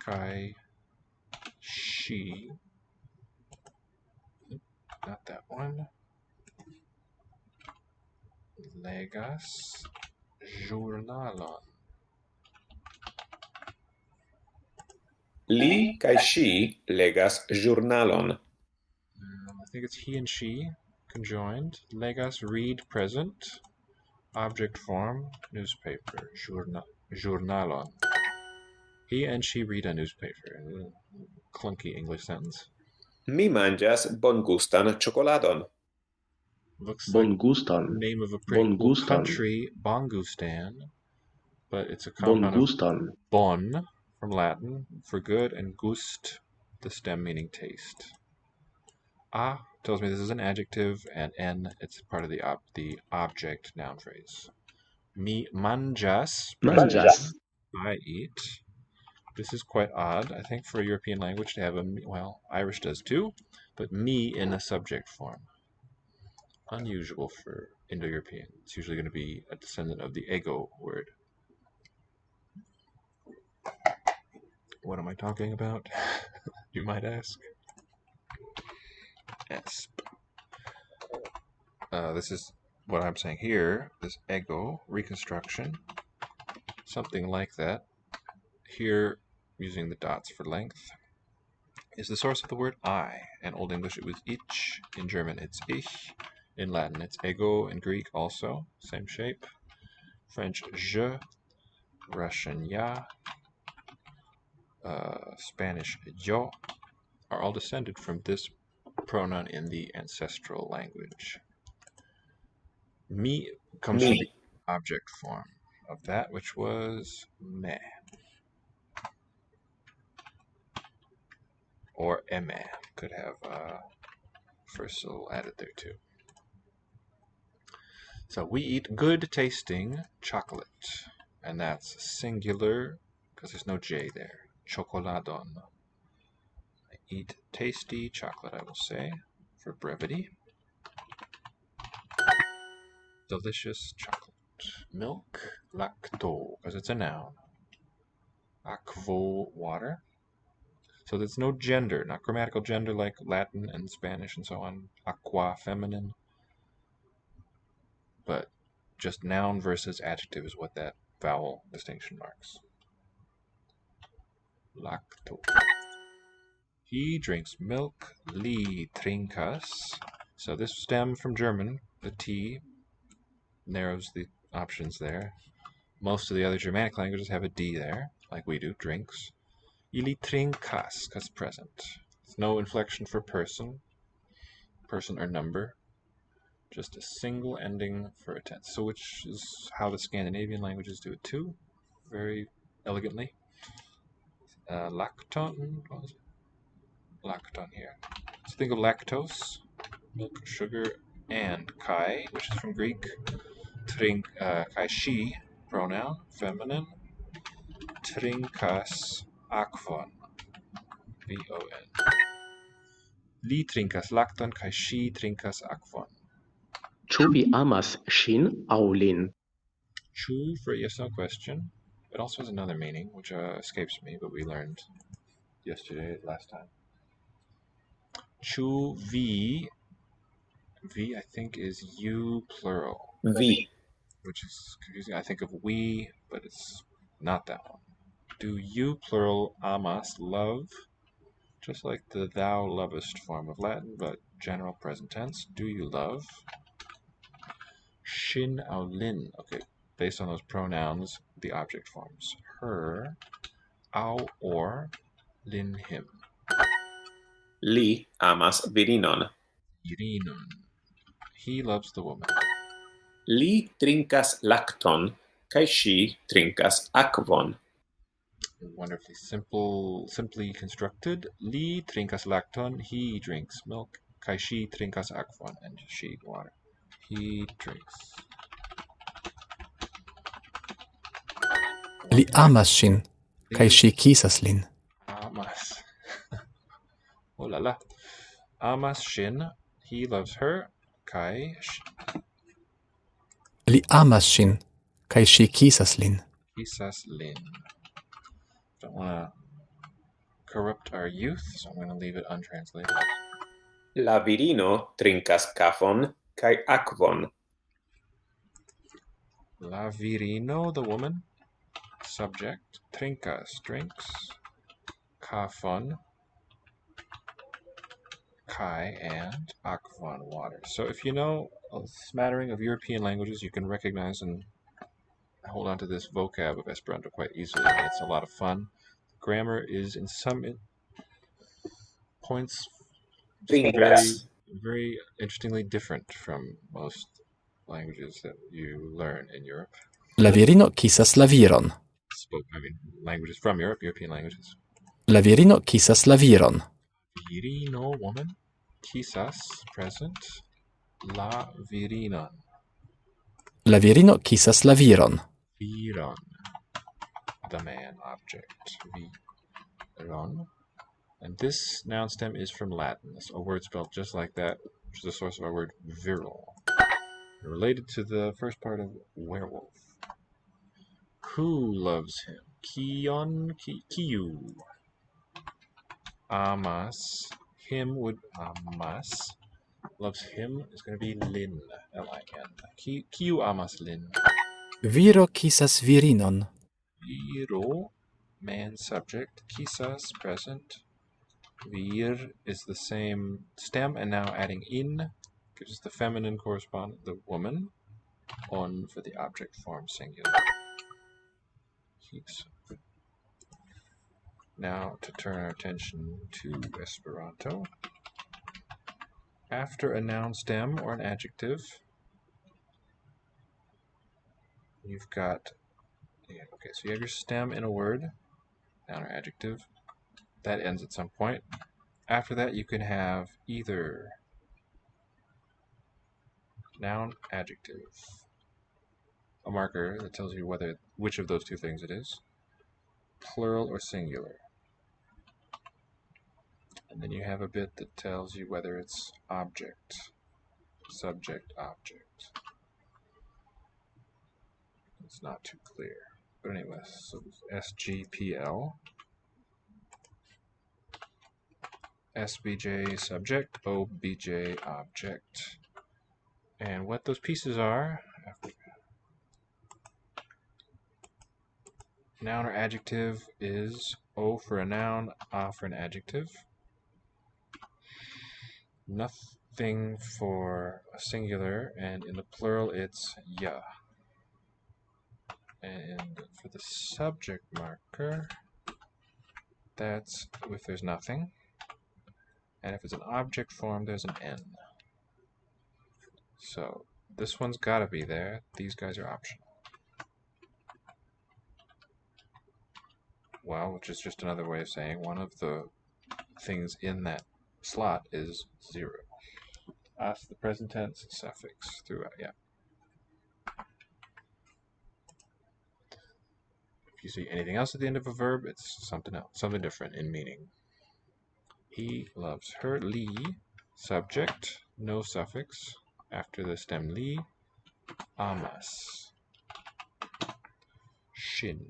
B: kai she. Not that one. Legas ĵurnalon.
G: Li kaj ŝi legas ĵurnalon.
B: I think it's he and she conjoined. Legas, read, present. Object form, newspaper. Ĵurnalon. He and she read a newspaper. Clunky English sentence.
G: Mi manĝas bongustan ĉokoladon.
B: Looks like
H: Bongustan.
B: the name of a pretty cool
H: Bongustan.
B: country, Bongustan. But it's a compound of
H: Bongustan.
B: bon, from Latin, for good, and gust, the stem meaning taste. A tells me this is an adjective, and N, it's part of the object noun phrase. Mi manjas,
H: Manĝas.
B: I eat. This is quite odd, I think, for a European language to have a, well, Irish does too, but me in a subject form. Unusual for Indo-European. It's usually going to be a descendant of the ego word. What am I talking about? You might ask. Esp. This is what I'm saying here, this ego reconstruction, something like that. Here, using the dots for length, is the source of the word I. In Old English it was ich, in German it's ich, in Latin it's ego, in Greek also, same shape, French je, Russian ya, Spanish yo, are all descended from this pronoun in the ancestral language. Mi comes from the object form of that which was me. Or eme, could have first syllable added there too. So we eat good tasting chocolate, and that's singular because there's no J there. Chocoladon. I eat tasty chocolate, I will say, for brevity. Delicious chocolate. Milk, lacto, because it's a noun. Aquo, water. So there's no gender, not grammatical gender like Latin and Spanish and so on. Aqua, feminine. But just noun versus adjective is what that vowel distinction marks. Lacto. He drinks milk. Li trinkas. So this stem from German, the T, narrows the options there. Most of the other Germanic languages have a D there, like we do, drinks. Ili trinkas, because present. There's no inflection for person or number. Just a single ending for a tense. So which is how the Scandinavian languages do it too, very elegantly. Lacton, what was it? Lacton here. So think of lactose, milk, sugar, and kai, which is from Greek. Kai she, pronoun, feminine. Trinkas akvon, V-O-N. Li trinkas lacton, kai she trinkas akvon.
H: Ĉu vi amas ŝin aŭ lin?
B: Chu for a yes-no question. It also has another meaning, which escapes me, but we learned yesterday, last time. Chu V. V, I think, is you plural,
G: Vi.
B: which is confusing. I think of we, but it's not that one. Do you plural amas love? Just like the thou lovest form of Latin, but general present tense. Do you love? Shin au lin. Okay, based on those pronouns, the object forms. Her, au or, lin him.
G: Li amas virinon.
B: Irinon. He loves the woman.
G: Li trinkas lacton, kai ŝi trinkas akvon.
B: Wonderfully simply constructed. Li trinkas lacton, he drinks milk. Kai ŝi trinkas akvon, and she water. He drinks.
I: Li amas ŝin, kaj ŝi kisas lin.
B: Amas. Oh la la. Amas shin, he loves her. Kai
I: Li amas ŝin, kaj ŝi kisas lin.
B: kisas lin. Don't want to corrupt our youth, so I'm going to leave it untranslated.
G: La virino trinkas kafon kai akvon.
B: La virino, the woman. Subject. Trinkas, drinks. Kafon. Kai and akvon, water. So if you know a smattering of European languages, you can recognize and hold on to this vocab of Esperanto quite easily. It's a lot of fun. Grammar is in some points
G: Trinkas.
B: very interestingly different from most languages that you learn in Europe.
I: La virino kisas la viron.
B: Languages from Europe, European languages.
I: La virino kisas la viron.
B: Virino, woman. Kisas, present. La virinon.
I: La virino kisas la viron.
B: Viron, the man, object. Viron. And this noun stem is from Latin. It's a word spelled just like that, which is the source of our word virile. Related to the first part of werewolf. Who loves him? Kiyu. Amas. Him would amas. Loves him is going to be lin. L-I-N. Kiyu amas lin.
I: Viro kisas virinon.
B: Viro, man subject. Kisas, present. Vir is the same stem, and now adding in gives us the feminine correspondent, the woman. On for the object form singular. Keeps. Now to turn our attention to Esperanto. After a noun stem or an adjective, you've got, okay, so you have your stem in a word, noun or adjective. That ends at some point. After that, you can have either noun, adjective, a marker that tells you which of those two things it is, plural or singular. And then you have a bit that tells you whether it's object, subject, object. It's not too clear. But anyway, so SGPL, SBJ subject, OBJ object. And what those pieces are, noun or adjective is O for a noun, A for an adjective. Nothing for a singular, and in the plural it's ya. And for the subject marker, that's if there's nothing. And if it's an object form, there's an N. So this one's got to be there. These guys are optional. Well, which is just another way of saying one of the things in that slot is 0. As the present tense suffix throughout, yeah. If you see anything else at the end of a verb, it's something else, something different in meaning. He loves her. Li, subject, no suffix. After the stem li, amas. Shin.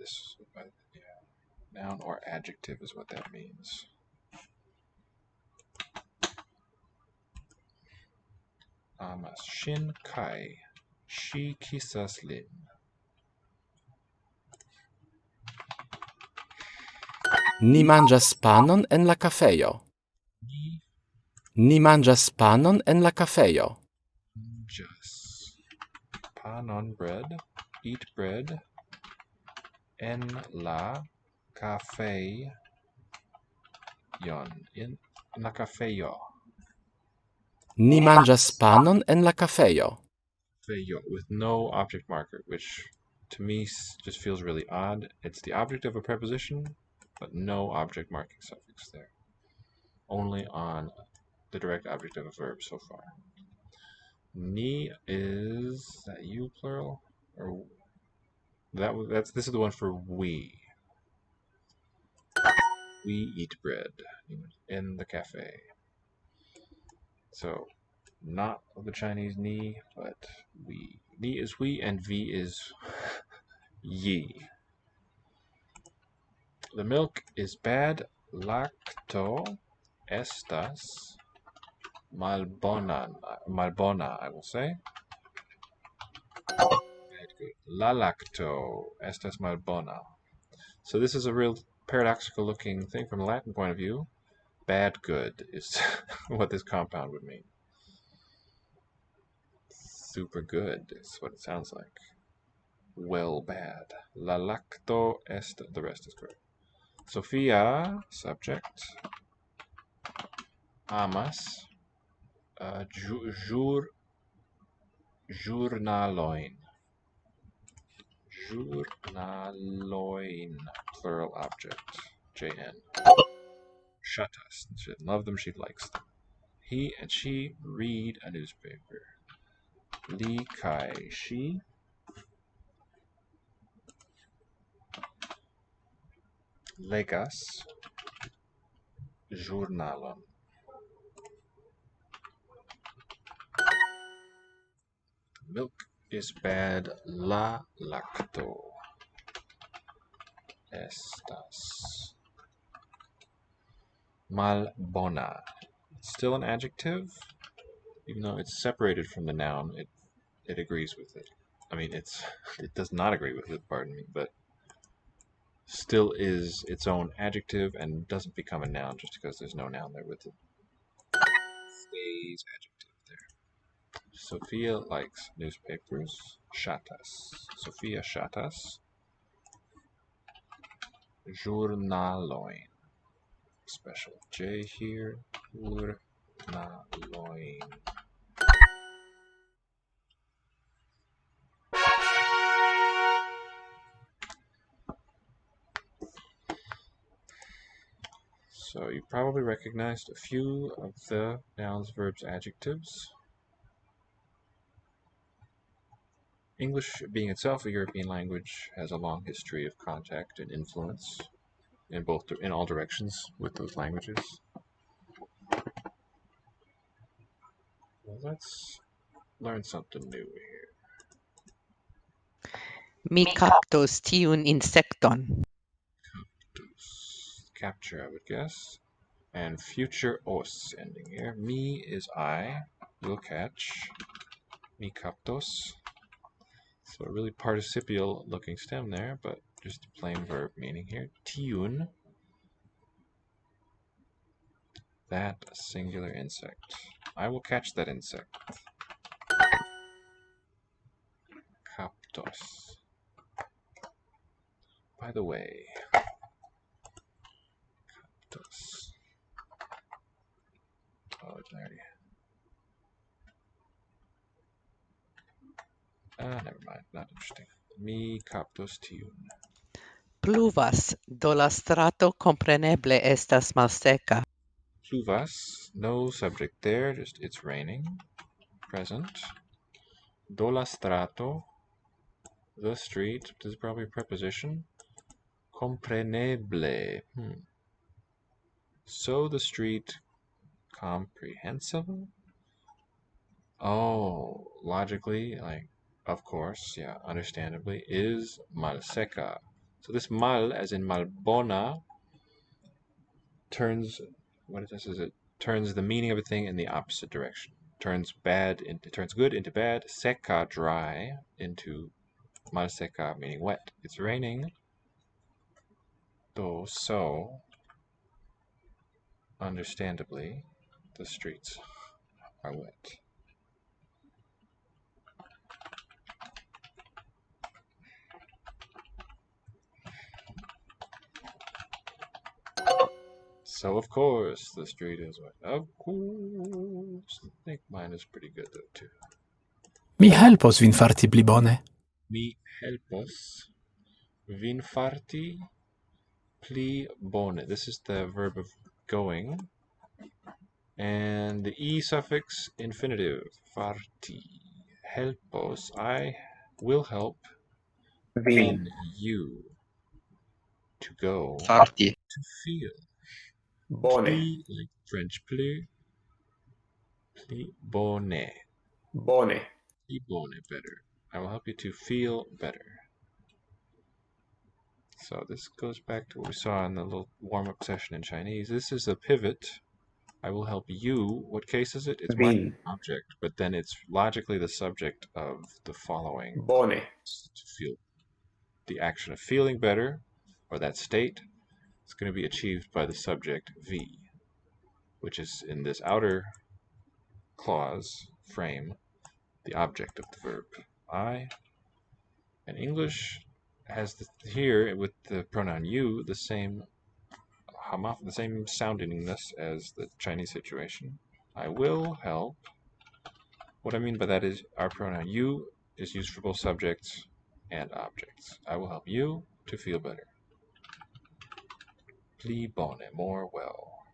B: this. Yeah. Noun or adjective is what that means. Amas. Shin kai. Shi kisas lin.
I: Ni manĝas panon en la kafejo.
B: Ni
I: Ni manĝas panon en la kafejo.
B: manĝas panon bread. Eat bread. En la cafejon. In la cafejo.
I: Ni manĝas panon en la kafejo.
B: Cafejo with no object marker, which to me just feels really odd. It's the object of a preposition, but no object marking suffix there. Only on the direct object of a verb so far. Ni is that you plural or this is the one for we. We eat bread in the cafe. So not the Chinese ni, but we. Ni is we and vi is ye. The milk is bad. Lacto estas malbona, I will say. La lacto estas malbona. So this is a real paradoxical looking thing from a Latin point of view. Bad good is what this compound would mean. Super good is what it sounds like. Well bad. La lacto est, the rest is correct. Sophia, subject. Amas, journaloin. Journaloin, plural object. JN. Shatas. She love them, she likes them. He and she read a newspaper. Li kai shi. Legas. Journalon. Milk is bad. La lacto estas malbona. Still an adjective, even though it's separated from the noun. It agrees with it. I mean, it does not agree with it. Pardon me, but still is its own adjective and doesn't become a noun just because there's no noun there with it. Stays adjective there. Sophia likes newspapers. Shatas. Sophia shatas. Journaloin. Special J here. Journaloin. So you probably recognized a few of the nouns, verbs, adjectives. English, being itself a European language, has a long history of contact and influence in all directions with those languages. Well, let's learn something new here.
J: Mi kaptos tiun insekton.
B: Capture, I would guess. And future os ending here. Me is I. Will catch. Mi kaptos. So a really participial looking stem there, but just a plain verb meaning here. Tiun. That singular insect. I will catch that insect. Kaptos. By the way, kaptos. Oh, it's already. Never mind. Not interesting. Mi kaptos tiun.
J: Pluvas, do la strato compreneble estas malseka.
B: Pluvas. No subject there. Just it's raining. Present. Do la strato. The street. This is probably a preposition. Compreneble. So the street comprehensible? Oh, logically, like, of course, yeah, understandably, is malseca. So this mal, as in malbona, turns what it does is it turns the meaning of a thing in the opposite direction. Turns good into bad, seca dry into mal seca meaning wet. It's raining. So understandably, the streets are wet. So of course the street is wet. Of course. I think mine is pretty good though too.
K: Mi helpos vin farti pli bone.
B: Mi helpos vin farti pli bone. This is the verb of going. And the E suffix infinitive, farti. Helpos, I will help
G: Vin.
B: you to go,
F: Farti.
B: to feel.
G: Bone.
B: Pli, like French, pli bone.
G: Bone.
B: Pli bone, better. I will help you to feel better. So this goes back to what we saw in the little warm-up session in Chinese. This is a pivot. I will help you. What case is it? It's my object, but then it's logically the subject of the following.
G: Bone.
B: To feel the action of feeling better, or that state, is going to be achieved by the subject V, which is in this outer clause frame, the object of the verb I. And English has here with the pronoun you the same soundingness as the Chinese situation. I will help. What I mean by that is our pronoun you is used for both subjects and objects. I will help you to feel better. Pli bone, more well.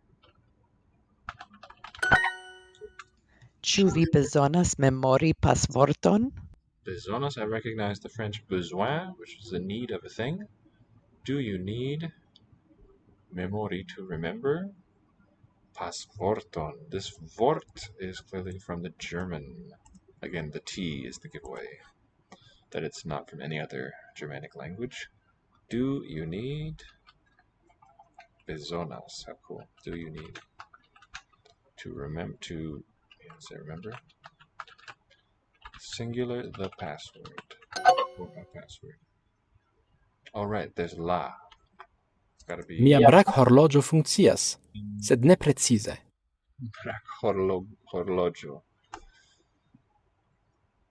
J: Ĉu vi bezonas memori pasvorton?
B: Bezonas, I recognize the French besoin, which is the need of a thing. Do you need memori to remember? Pasvorton. This Wort is clearly from the German. Again, the T is the giveaway that it's not from any other Germanic language. Do you need bezonas? How cool. Do you need to remember remember? Singular, the password. Or a password. Alright, there's la. It's gotta be
I: Mia brakhorloĝo funkcias, sed ne precize.
B: brakhorloĝo.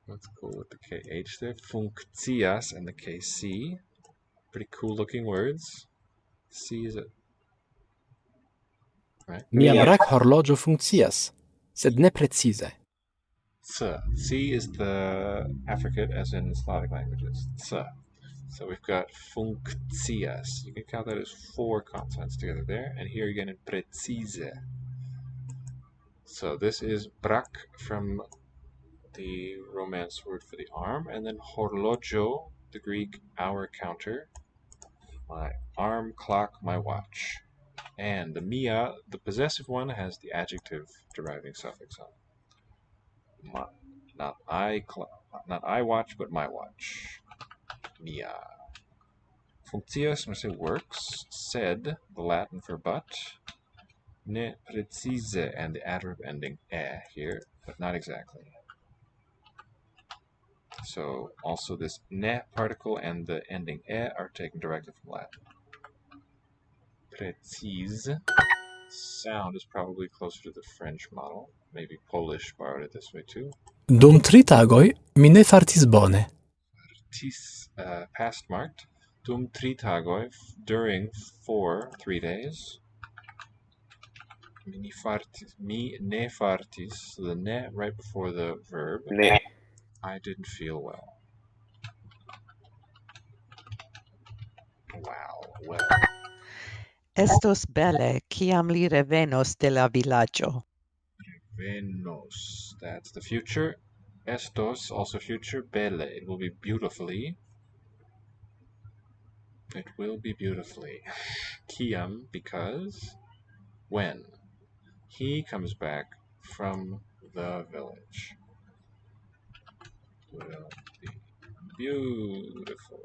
B: Let's go with the KH there. Funkcias and the KC. Pretty cool looking words. C is a right?
I: Mia brakhorloĝo funkcias, sed ne precize.
B: C is the affricate as in Slavic languages. C. So we've got funkcias. You can count that as 4 consonants together there. And here again in precise. So this is brak from the Romance word for the arm. And then horlojo, the Greek hour counter. My arm clock, my watch. And the mia, the possessive one, has the adjective deriving suffix on it. Not I watch, but my watch. Mia. Functias, I'm going to say works. Sed, the Latin for but. Ne precise, and the adverb ending e here, but not exactly. So also this ne particle and the ending e are taken directly from Latin. Precise. Sound is probably closer to the French model. Maybe Polish borrowed it this way too.
K: Dum 3 tagoj mi ne fartis bone.
B: Past marked. Dum 3 tagoj, during 3 days. Mi ne fartis, the ne right before the verb.
G: Ne.
B: I didn't feel well. Wow, well.
J: Estos bele, kiam li revenos de la vilaĝo.
B: Revenos, that's the future. Estos, also future. Bele, it will be beautifully. It will be beautifully. Kiam, because. When. He comes back from the village. Will be beautiful.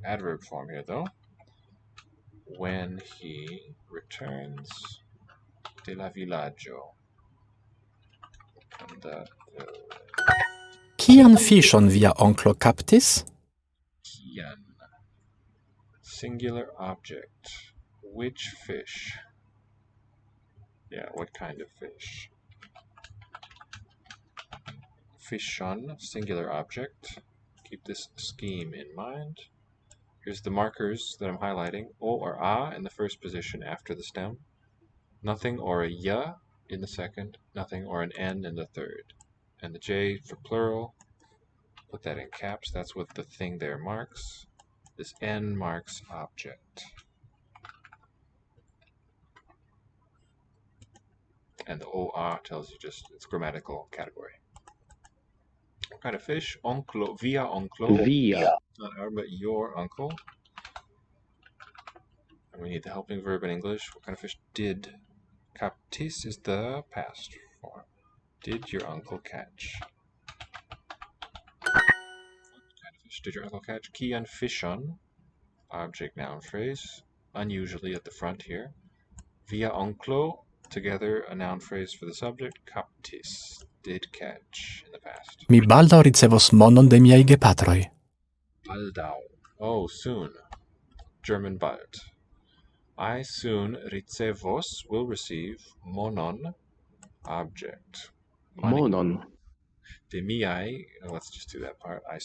B: Adverb form here, though. when he returns de la villaggio. From the
K: Kian fiŝon via onklo kaptis?
B: Kian. Singular object. Which fish? Yeah, what kind of fish? Fishon, singular object. Keep this scheme in mind. Here's the markers that I'm highlighting. O or A in the first position after the stem. Nothing or a ya in the second. Nothing or an N in the third. And the J for plural. Put that in caps. That's what the thing there marks. This N marks object. And the OA tells you just its grammatical category. What kind of fish? Onclo, via onclo.
H: Via.
B: Not our, but your uncle. And we need the helping verb in English. What kind of fish? Did. Captis is the past form. Did your uncle catch? What kind of fish did your uncle catch? Kian fishon. Object noun phrase. Unusually at the front here. Via onclo. Together a noun phrase for the subject. Captis. Did catch in the past.
K: Mi baldaŭ ricevos monon de miaj gepatroj.
B: Baldau. Oh, soon. German bald. I soon ricevos will receive monon object. Money.
H: Monon.
B: De miai. Let's just do that part. I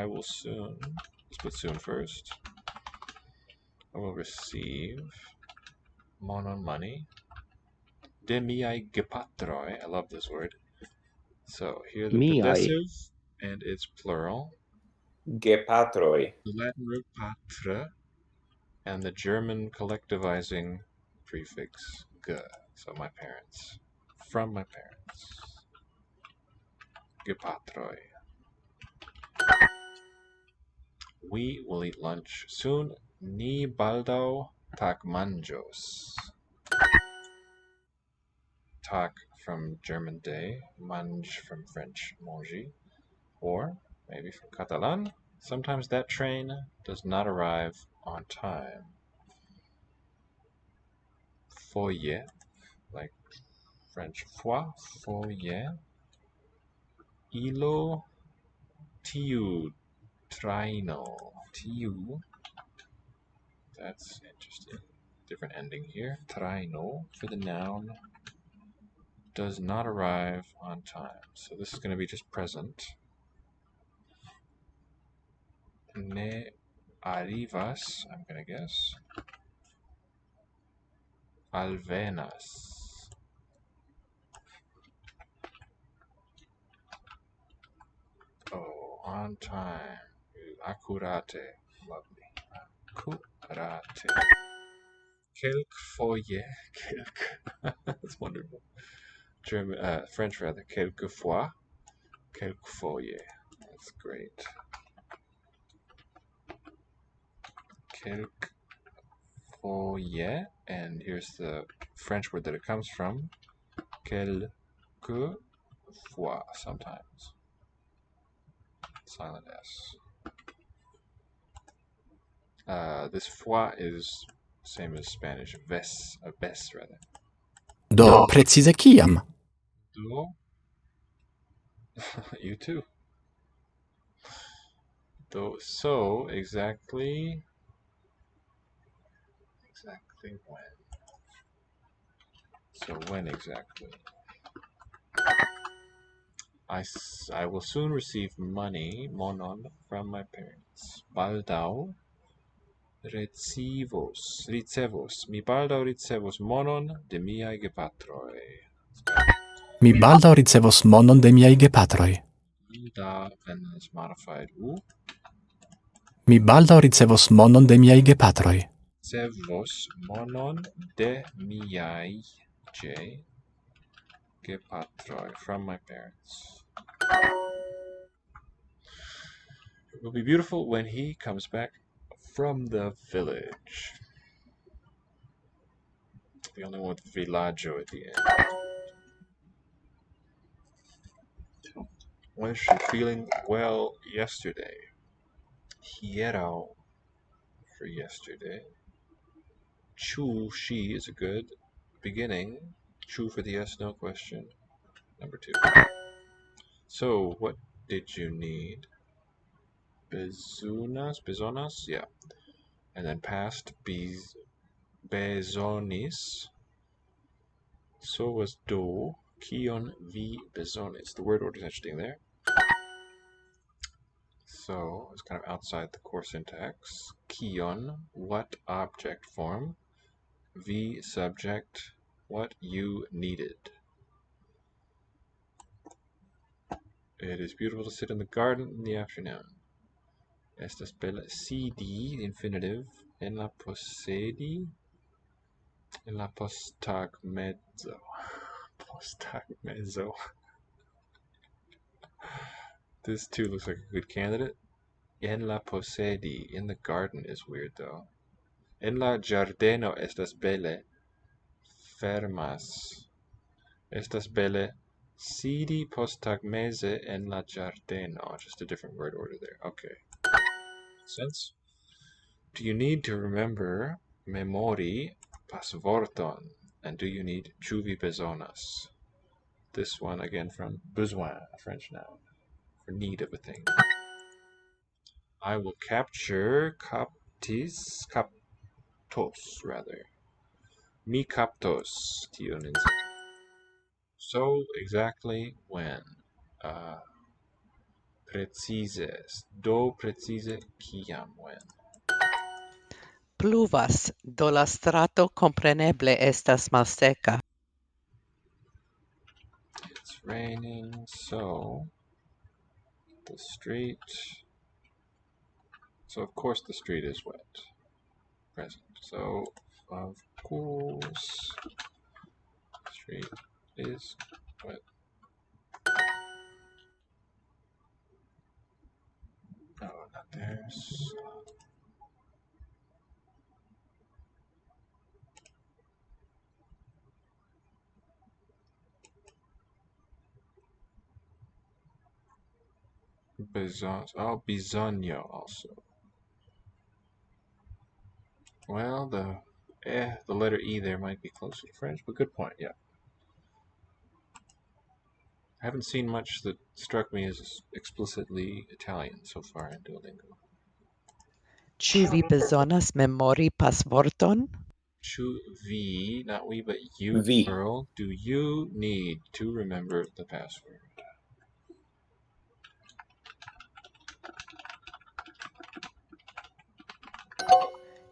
B: will soon. Let's put soon first. I will receive monon money. De miai gepatroi. I love this word. So here the
H: Miai.
B: possessive and it's plural.
G: Gepatroi.
B: The Latin root patre and the German collectivizing prefix ge. So my parents. From my parents. Gepatroi. We will eat lunch soon. Ni baldaŭ tagmanĝos. Tag from German day, mange from French manger, or maybe from Catalan. Sometimes that train does not arrive on time. Foyer, like French fois, foyer. Ilo tiu traino. Tiu. That's interesting. Different ending here. Traino for the noun does not arrive on time. So this is going to be just present. Ne arrivas, I'm going to guess. Alvenas. Oh, on time. Accurate. Lovely. Accurate. Quelquefoyer. That's wonderful. German, French rather. Quelquefois. Quelquefoyer. That's great. Quelquefoyer. And here's the French word that it comes from. Quelquefois. Sometimes. Silent S. This fois is same as Spanish. Ves rather.
K: Do precize kiam?
B: Do. You too. Do. So exactly when. So when exactly? I will soon receive money, monon, from my parents. Baldaŭ ricevos. Mi baldaŭ ricevos monon de miaj gepatroj.
K: Mi baldaŭ ricevos monon de miaj gepatroj.
B: Da and then it's modified u.
K: Mi baldaŭ ricevos monon de miaj gepatroj.
B: Ricevos monon de miaj gepatroj, from my parents. It will be beautiful when he comes back from the village. The only one with villaggio at the end. Was she feeling well yesterday? Hiero for yesterday. Chu, she is a good beginning. Chu for the yes, no question. Number 2. So, what did you need? Bezonas? Yeah. And then past, bezonis. So was do, kion vi bezonis. The word order is interesting there. So, it's kind of outside the core syntax. Kion, what object form? Vi, subject, what you needed. It is beautiful to sit in the garden in the afternoon. Estas bella sidi, infinitive, en la possedi, en la postagmezzo. Postagmezzo. This too looks like a good candidate. En la possedi, in the garden is weird though. En la giardeno estas belle, fermas. Estas belle, sidi postagmeze en la giardeno. Just a different word order there. Okay. Makes sense? Do you need to remember memori pasvorton? And do you need ĉu vi bezonas? This one again from besoin, a French noun, for need of a thing. I will capture captos rather. Mi captos tion in. So exactly when. Precises. Do precise kiam when.
J: Pluvas, do la strato compreneble estas malseka.
B: It's raining, so the street. So of course the street is wet. Present. So of course the street is wet. No, not there. Bisogno also. Well, the letter E there might be closer to French, but good point, yeah. I haven't seen much that struck me as explicitly Italian so far in Duolingo.
J: Ĉu vi bezonas memori pasvorton?
B: Ĉu vi, not we, but you,
G: Vi.
B: plural, do you need to remember the password?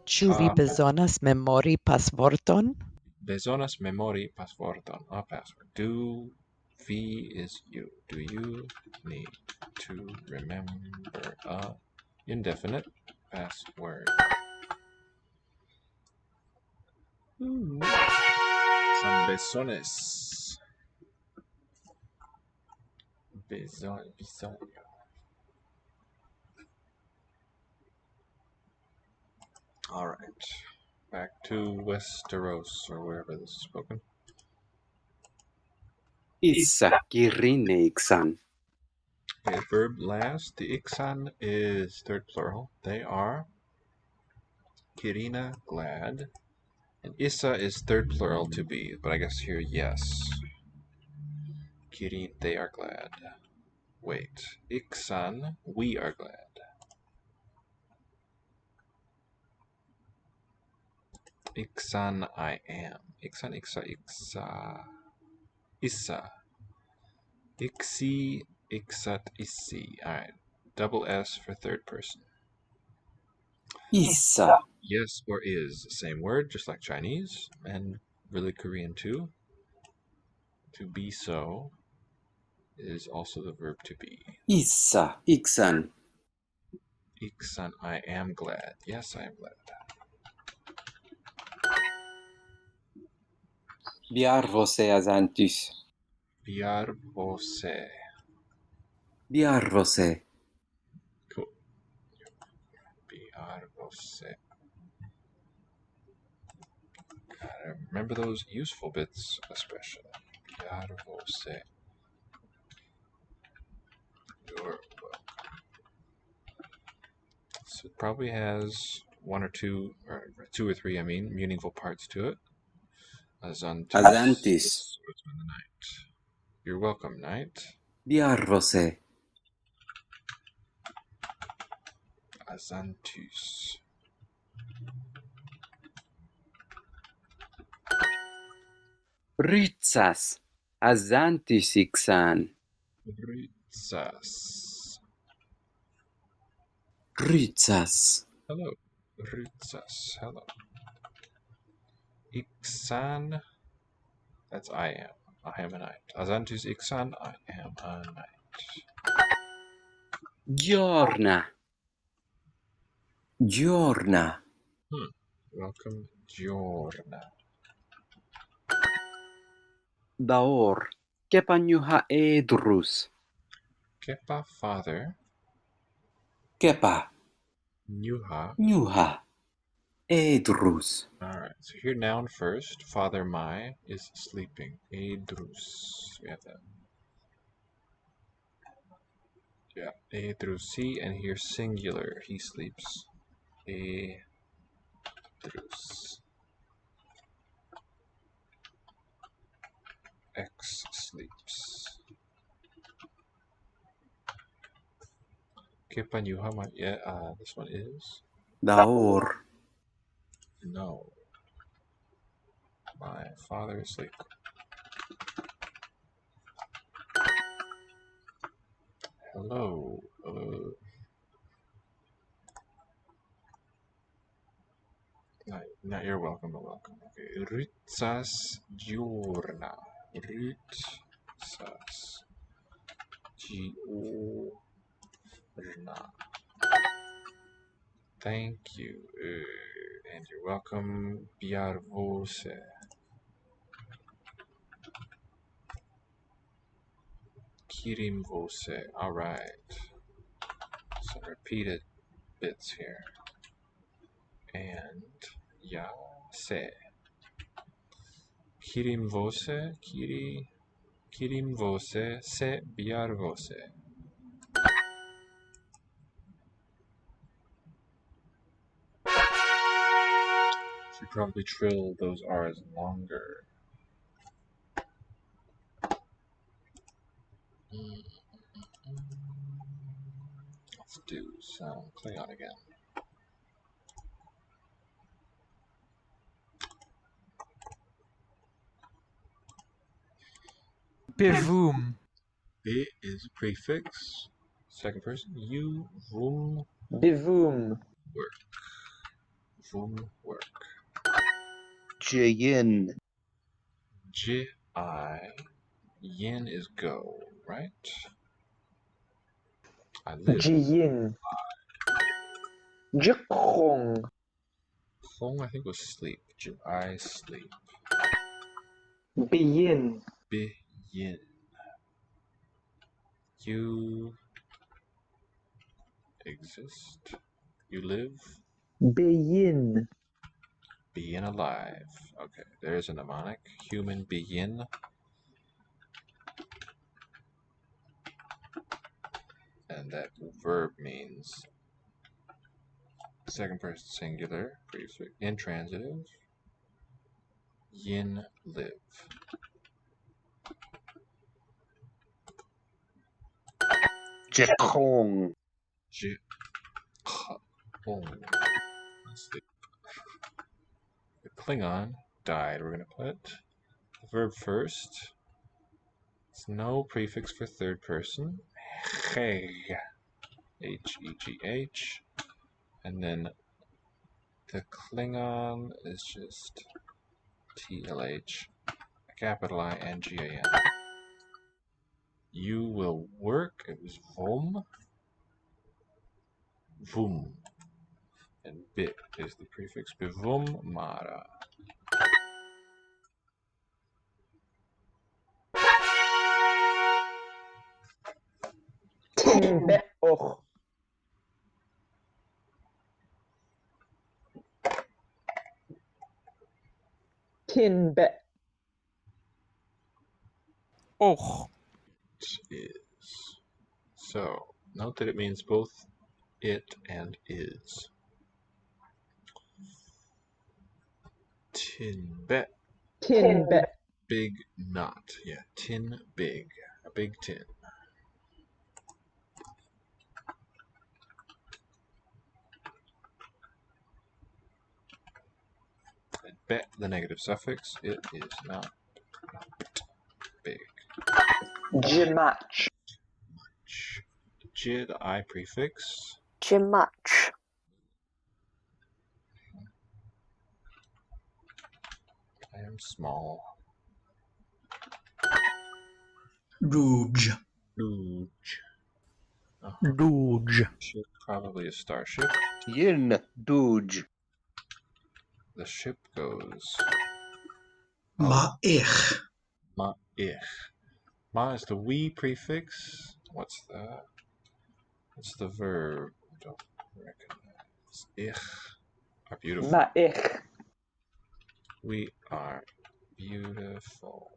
J: Ĉu vi bezonas memori pasvorton?
B: Bezonas memori pasvorton, a password. Do vi is you. Do you need to remember a indefinite password? Some besones. Bisogno. All right. Back to Westeros, or wherever this is spoken.
D: Issa kirine iksan.
B: Okay, verb last. The iksan is third plural. They are Kirina, glad. And Issa is third plural to be, but I guess here, yes. Kirin, they are glad. Wait. Iksan, we are glad. Iksan, I am. Iksan, iksa. Issa. Iksi, iksat, issi. Alright. Double S for third person.
D: Issa.
B: Yes or is, same word, just like Chinese, and really Korean too. To be so is also the verb to be.
D: Issa iksan.
B: Iksan, I am glad. Yes, I am glad.
D: Biarvose azantis.
B: Biarvose.
D: Biarvose.
B: Cool. Biarvose. Remember those useful bits, especially. Biarvose. You're welcome. So it probably has one or two, or two or three, I mean, meaningful parts to it. Azantis.
D: Azantis.
B: Swordsman the Knight. You're welcome, Knight.
D: Biarvose.
B: Azantus.
D: Rytsas. Azantis ixan.
B: Rytsas.
D: Rytsas.
B: Hello. Rytsas. Hello. Ixan. That's I am. I am a knight. Azantus Ixan. I am a knight.
D: Giorna. Giorna.
B: Welcome, Giorna.
D: Daor. Kepanyuha edrus.
B: Kepa, father.
D: Kepa.
B: Nuha.
D: Nuha. Edrus.
B: Alright, so here noun first. Father my is sleeping. Edrus. We have that. Yeah, Edrusi, and here singular. He sleeps. Edrus. X sleeps. Kepanyuha, yeah, this one is.
D: Daor.
B: No. My father is asleep. Hello. Not you're welcome, but welcome. Okay. Ritsas Giorna. Ritsas Giorna. Thank you. And you're welcome, Biarvose. Kirimvose. Alright. Some repeated bits here. And se. Kirimvose. Kirimvose. Se Biarvose. Should probably trill those R's longer. Let's do some Klingon again.
E: Bivum.
B: B is a prefix. Second person. You, vum,
E: Bivum.
B: work. Vum, work.
F: Yin.
B: J-I. Yin is go, right? I live.
E: Jiyin. Jikrong.
B: Hong, I think, was sleep. I sleep.
E: Biyin.
B: Yin. You exist. You live.
E: Biyin.
B: Being alive. Okay, there's a mnemonic. Human being. And that verb means second person singular, prefix, intransitive. Yin, live.
F: Jekong.
B: Sleep. The Klingon died. We're going to put the verb first. It's no prefix for third person. Hegh. H-E-G-H. And then the Klingon is just T-L-H, capital I-N-G-A-N. You will work. It was vom. Vum. And bit is the prefix. Bivum mara.
E: Tinbeoch. Tinbe. Och.
B: Is. So, note that it means both it and is. Tin bet.
E: Tin bet.
B: Big knot. Yeah, tin big. A big tin. And bet, the negative suffix, it is not big.
E: Much.
B: J, the I prefix.
L: Much.
B: I am small.
K: Duge.
B: Luge.
K: Duge.
B: Ship, probably a starship.
F: Yin Duge.
B: The ship goes.
K: Ma'ich.
B: Ma'ich. Ma is the we prefix. What's the verb? I don't recognize. Ich are beautiful.
E: Ma'ich.
B: We are beautiful.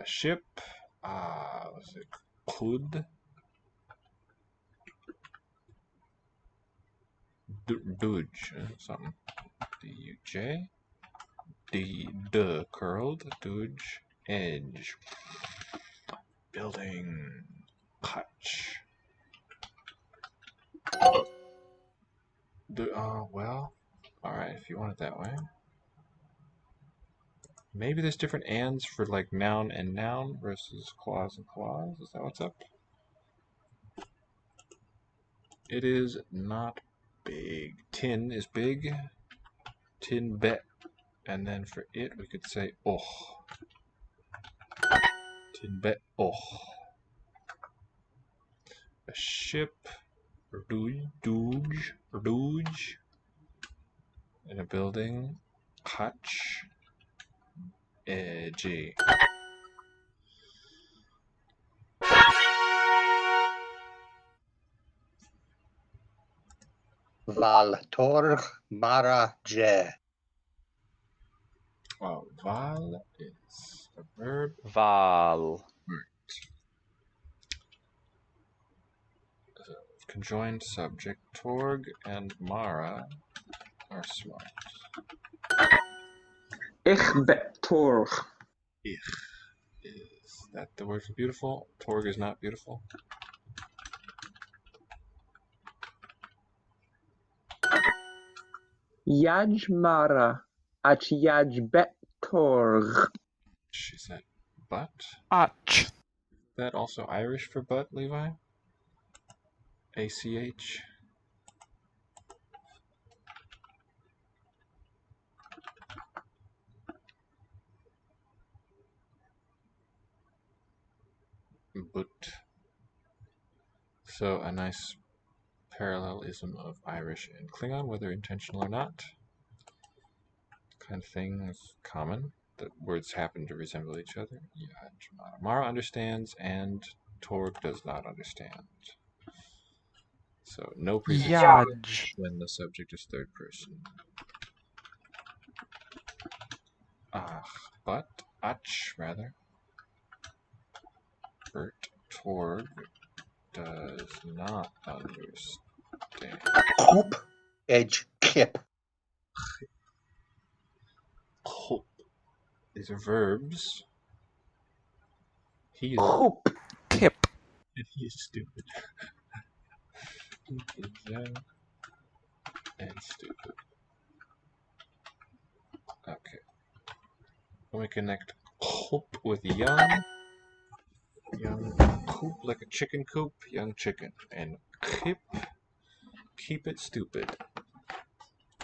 B: A ship. Was it could? Duj. Something. D-U-J. D curled. Duj. Edge. Building. Hutch. Well. Alright, if you want it that way. Maybe there's different ands for like noun and noun versus clause and clause. Is that what's up? It is not big. Tin is big. Tin bet. And then for it, we could say oh. Tin bet oh. A ship. Duge. In a building. Hutch. Edgy.
F: Val Torg Mara Je.
B: Well, val is a verb.
M: Val.
B: Conjoined subject. Torg and Mara are smart.
E: Ich bet Torg.
B: Ich. Is that the word for beautiful? Torg is not beautiful.
E: Yaj Mara. Ach Yaj bet Torg.
B: She said but.
K: Ach.
B: Is that also Irish for but, Levi? ACH. But. So a nice parallelism of Irish and Klingon, whether intentional or not. Kind of thing is common. The words happen to resemble each other. Mara understands and Torg does not understand. So no prefix when the subject is third person. But ach rather. Bert Torg does not understand.
F: Coop edge kip.
B: Coop. These are verbs. He is
K: Kip.
B: and he is stupid. He is young and stupid. Okay. When we connect coop with young coop like a chicken coop, young chicken, and kip, keep it stupid.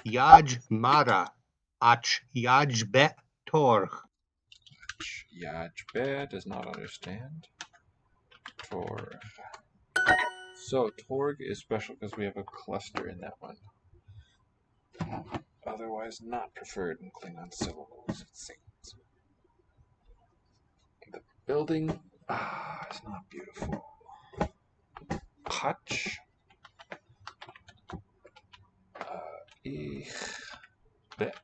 F: Yaj Mara. Ach Yaj bet Torg.
B: Yaj be does not understand. Torg. So Torg is special because we have a cluster in that one. Otherwise not preferred in Klingon syllables, it seems. The building is not beautiful. Hutch. Ich bet.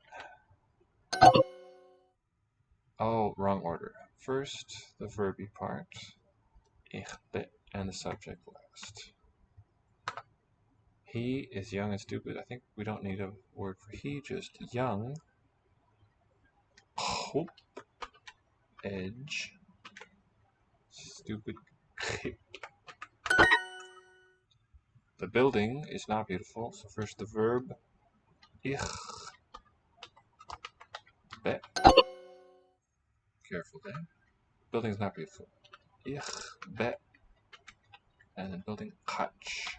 B: Oh, wrong order. First, the verby part. Ich bet, and the subject last. He is young and stupid. I think we don't need a word for he, just young. Hope. Edge. Stupid. The building is not beautiful. So first the verb. Ich. Bet. Careful there. Building is not beautiful. Ich. Bet. And then building. Hutch.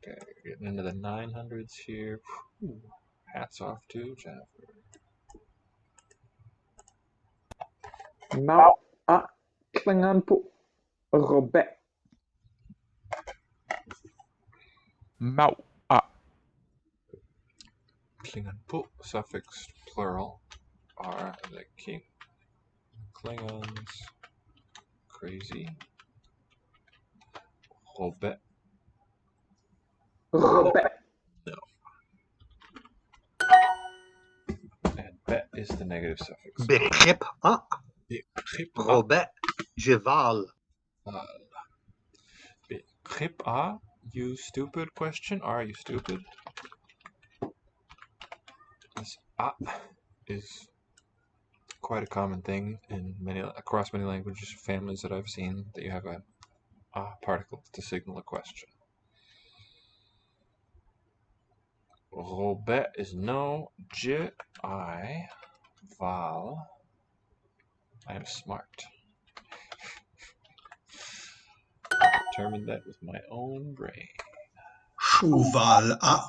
B: Okay, we're getting into the 900s here. Whew. Hats off to Jennifer.
E: Now, klingan po Robert.
L: Mau.
B: Klingon po, suffix plural, are the king. Klingons, crazy. Robert.
E: Robert.
B: No. And bet is the negative suffix.
F: Begrip a. Robert. Jeval.
B: Begrip a. You stupid question. Are you stupid? This a is quite a common thing in across many languages, families that I've seen, that you have a particle to signal a question. Robert is no. I val. I am smart. I determined that with my own brain.
M: Shuval a.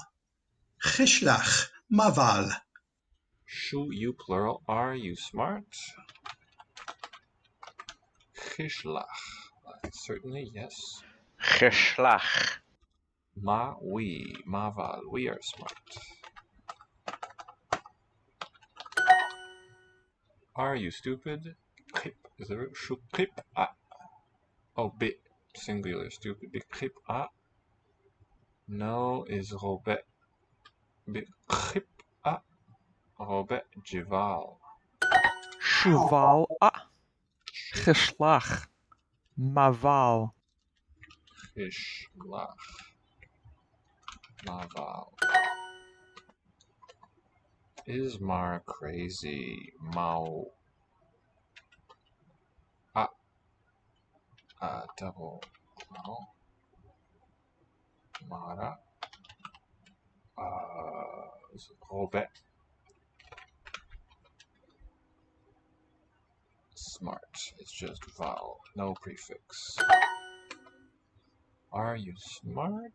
M: Chishlach maval.
B: Shu, you plural. Are you smart? Chishlach. Certainly, yes.
L: Geslach.
B: Ma, we. Maval. We are smart. Are you stupid? Kip. Is there a shu kip a? Oh, bit. Singular. Stupid. Bit kip a. No is Robert. Bit kip a. Robert Jeval.
L: Shuval a. Geslach. Maval.
B: Geslach. Maval. Is Mara crazy? Mau. Double. No. Mara. Robert. Smart. It's just vowel. No prefix. Are you smart?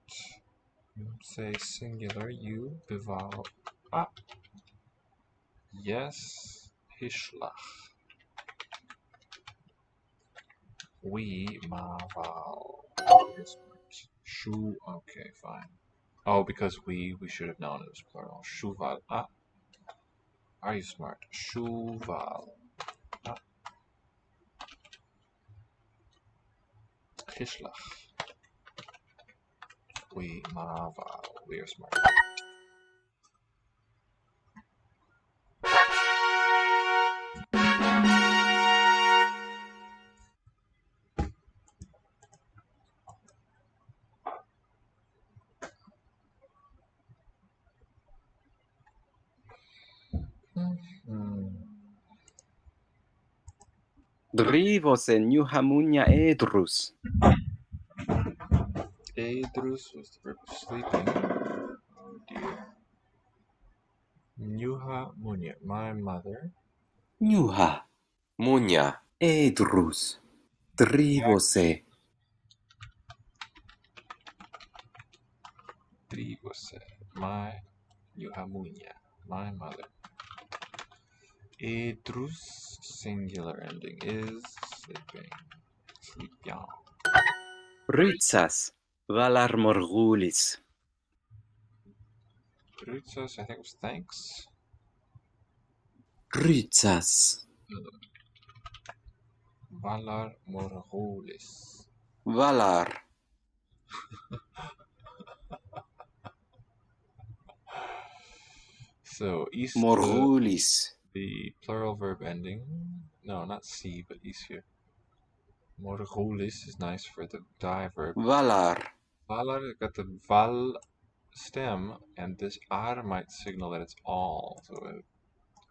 B: Say singular. You. Vowel. Yes. Hishlach. We. Maval. Shu. Okay, fine. Oh, because we should have known it was plural. Shuval. Are you smart? Shuval. Hishlach. We maval. We are smart.
D: Drivos en Hamunia edrus.
B: Edrus was the verb of sleeping. Oh dear. Nyuha Munya, my mother.
D: Nyuha. Munya edrus. Drivose.
B: Drivose, my Nyuha Munya, my mother. Edrus, singular ending, is sleeping. Sleeping.
D: Rytsas. Valar morgulis.
B: Rytsas, I think it was thanks.
D: Rytsas.
B: Valar morgulis.
D: Valar.
B: So, is
D: Morgulis.
B: the plural verb ending. No, not C, but is here. Morgulis is nice for the die verb.
D: Valar.
B: Valar got the val stem, and this ar might signal that it's all, so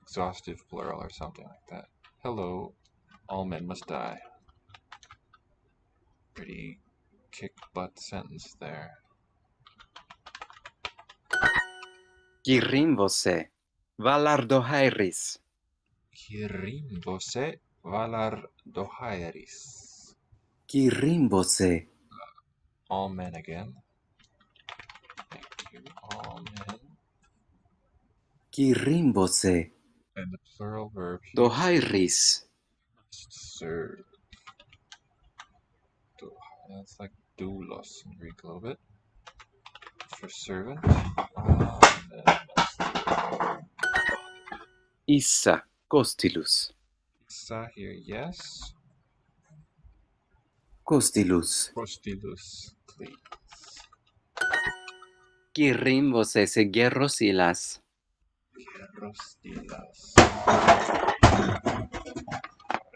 B: exhaustive plural or something like that. Hello, all men must die. Pretty kick butt sentence there.
D: Kirimvose. Valar dohairis.
B: Kirimvose valar dohairis.
D: Kirimvose.
B: All men again. Thank you, all men.
D: Kirimvose.
B: And the plural verb here.
D: Dohairis.
B: Serve. That's like doulos in Greek a little bit. For servant.
D: Issa. Costilus.
B: Issa here, yes.
D: Costilus.
B: Costilus, please.
D: Kirimvose se gerrosilas.
B: Gerrosilas.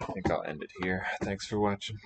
B: I think I'll end it here. Thanks for watching.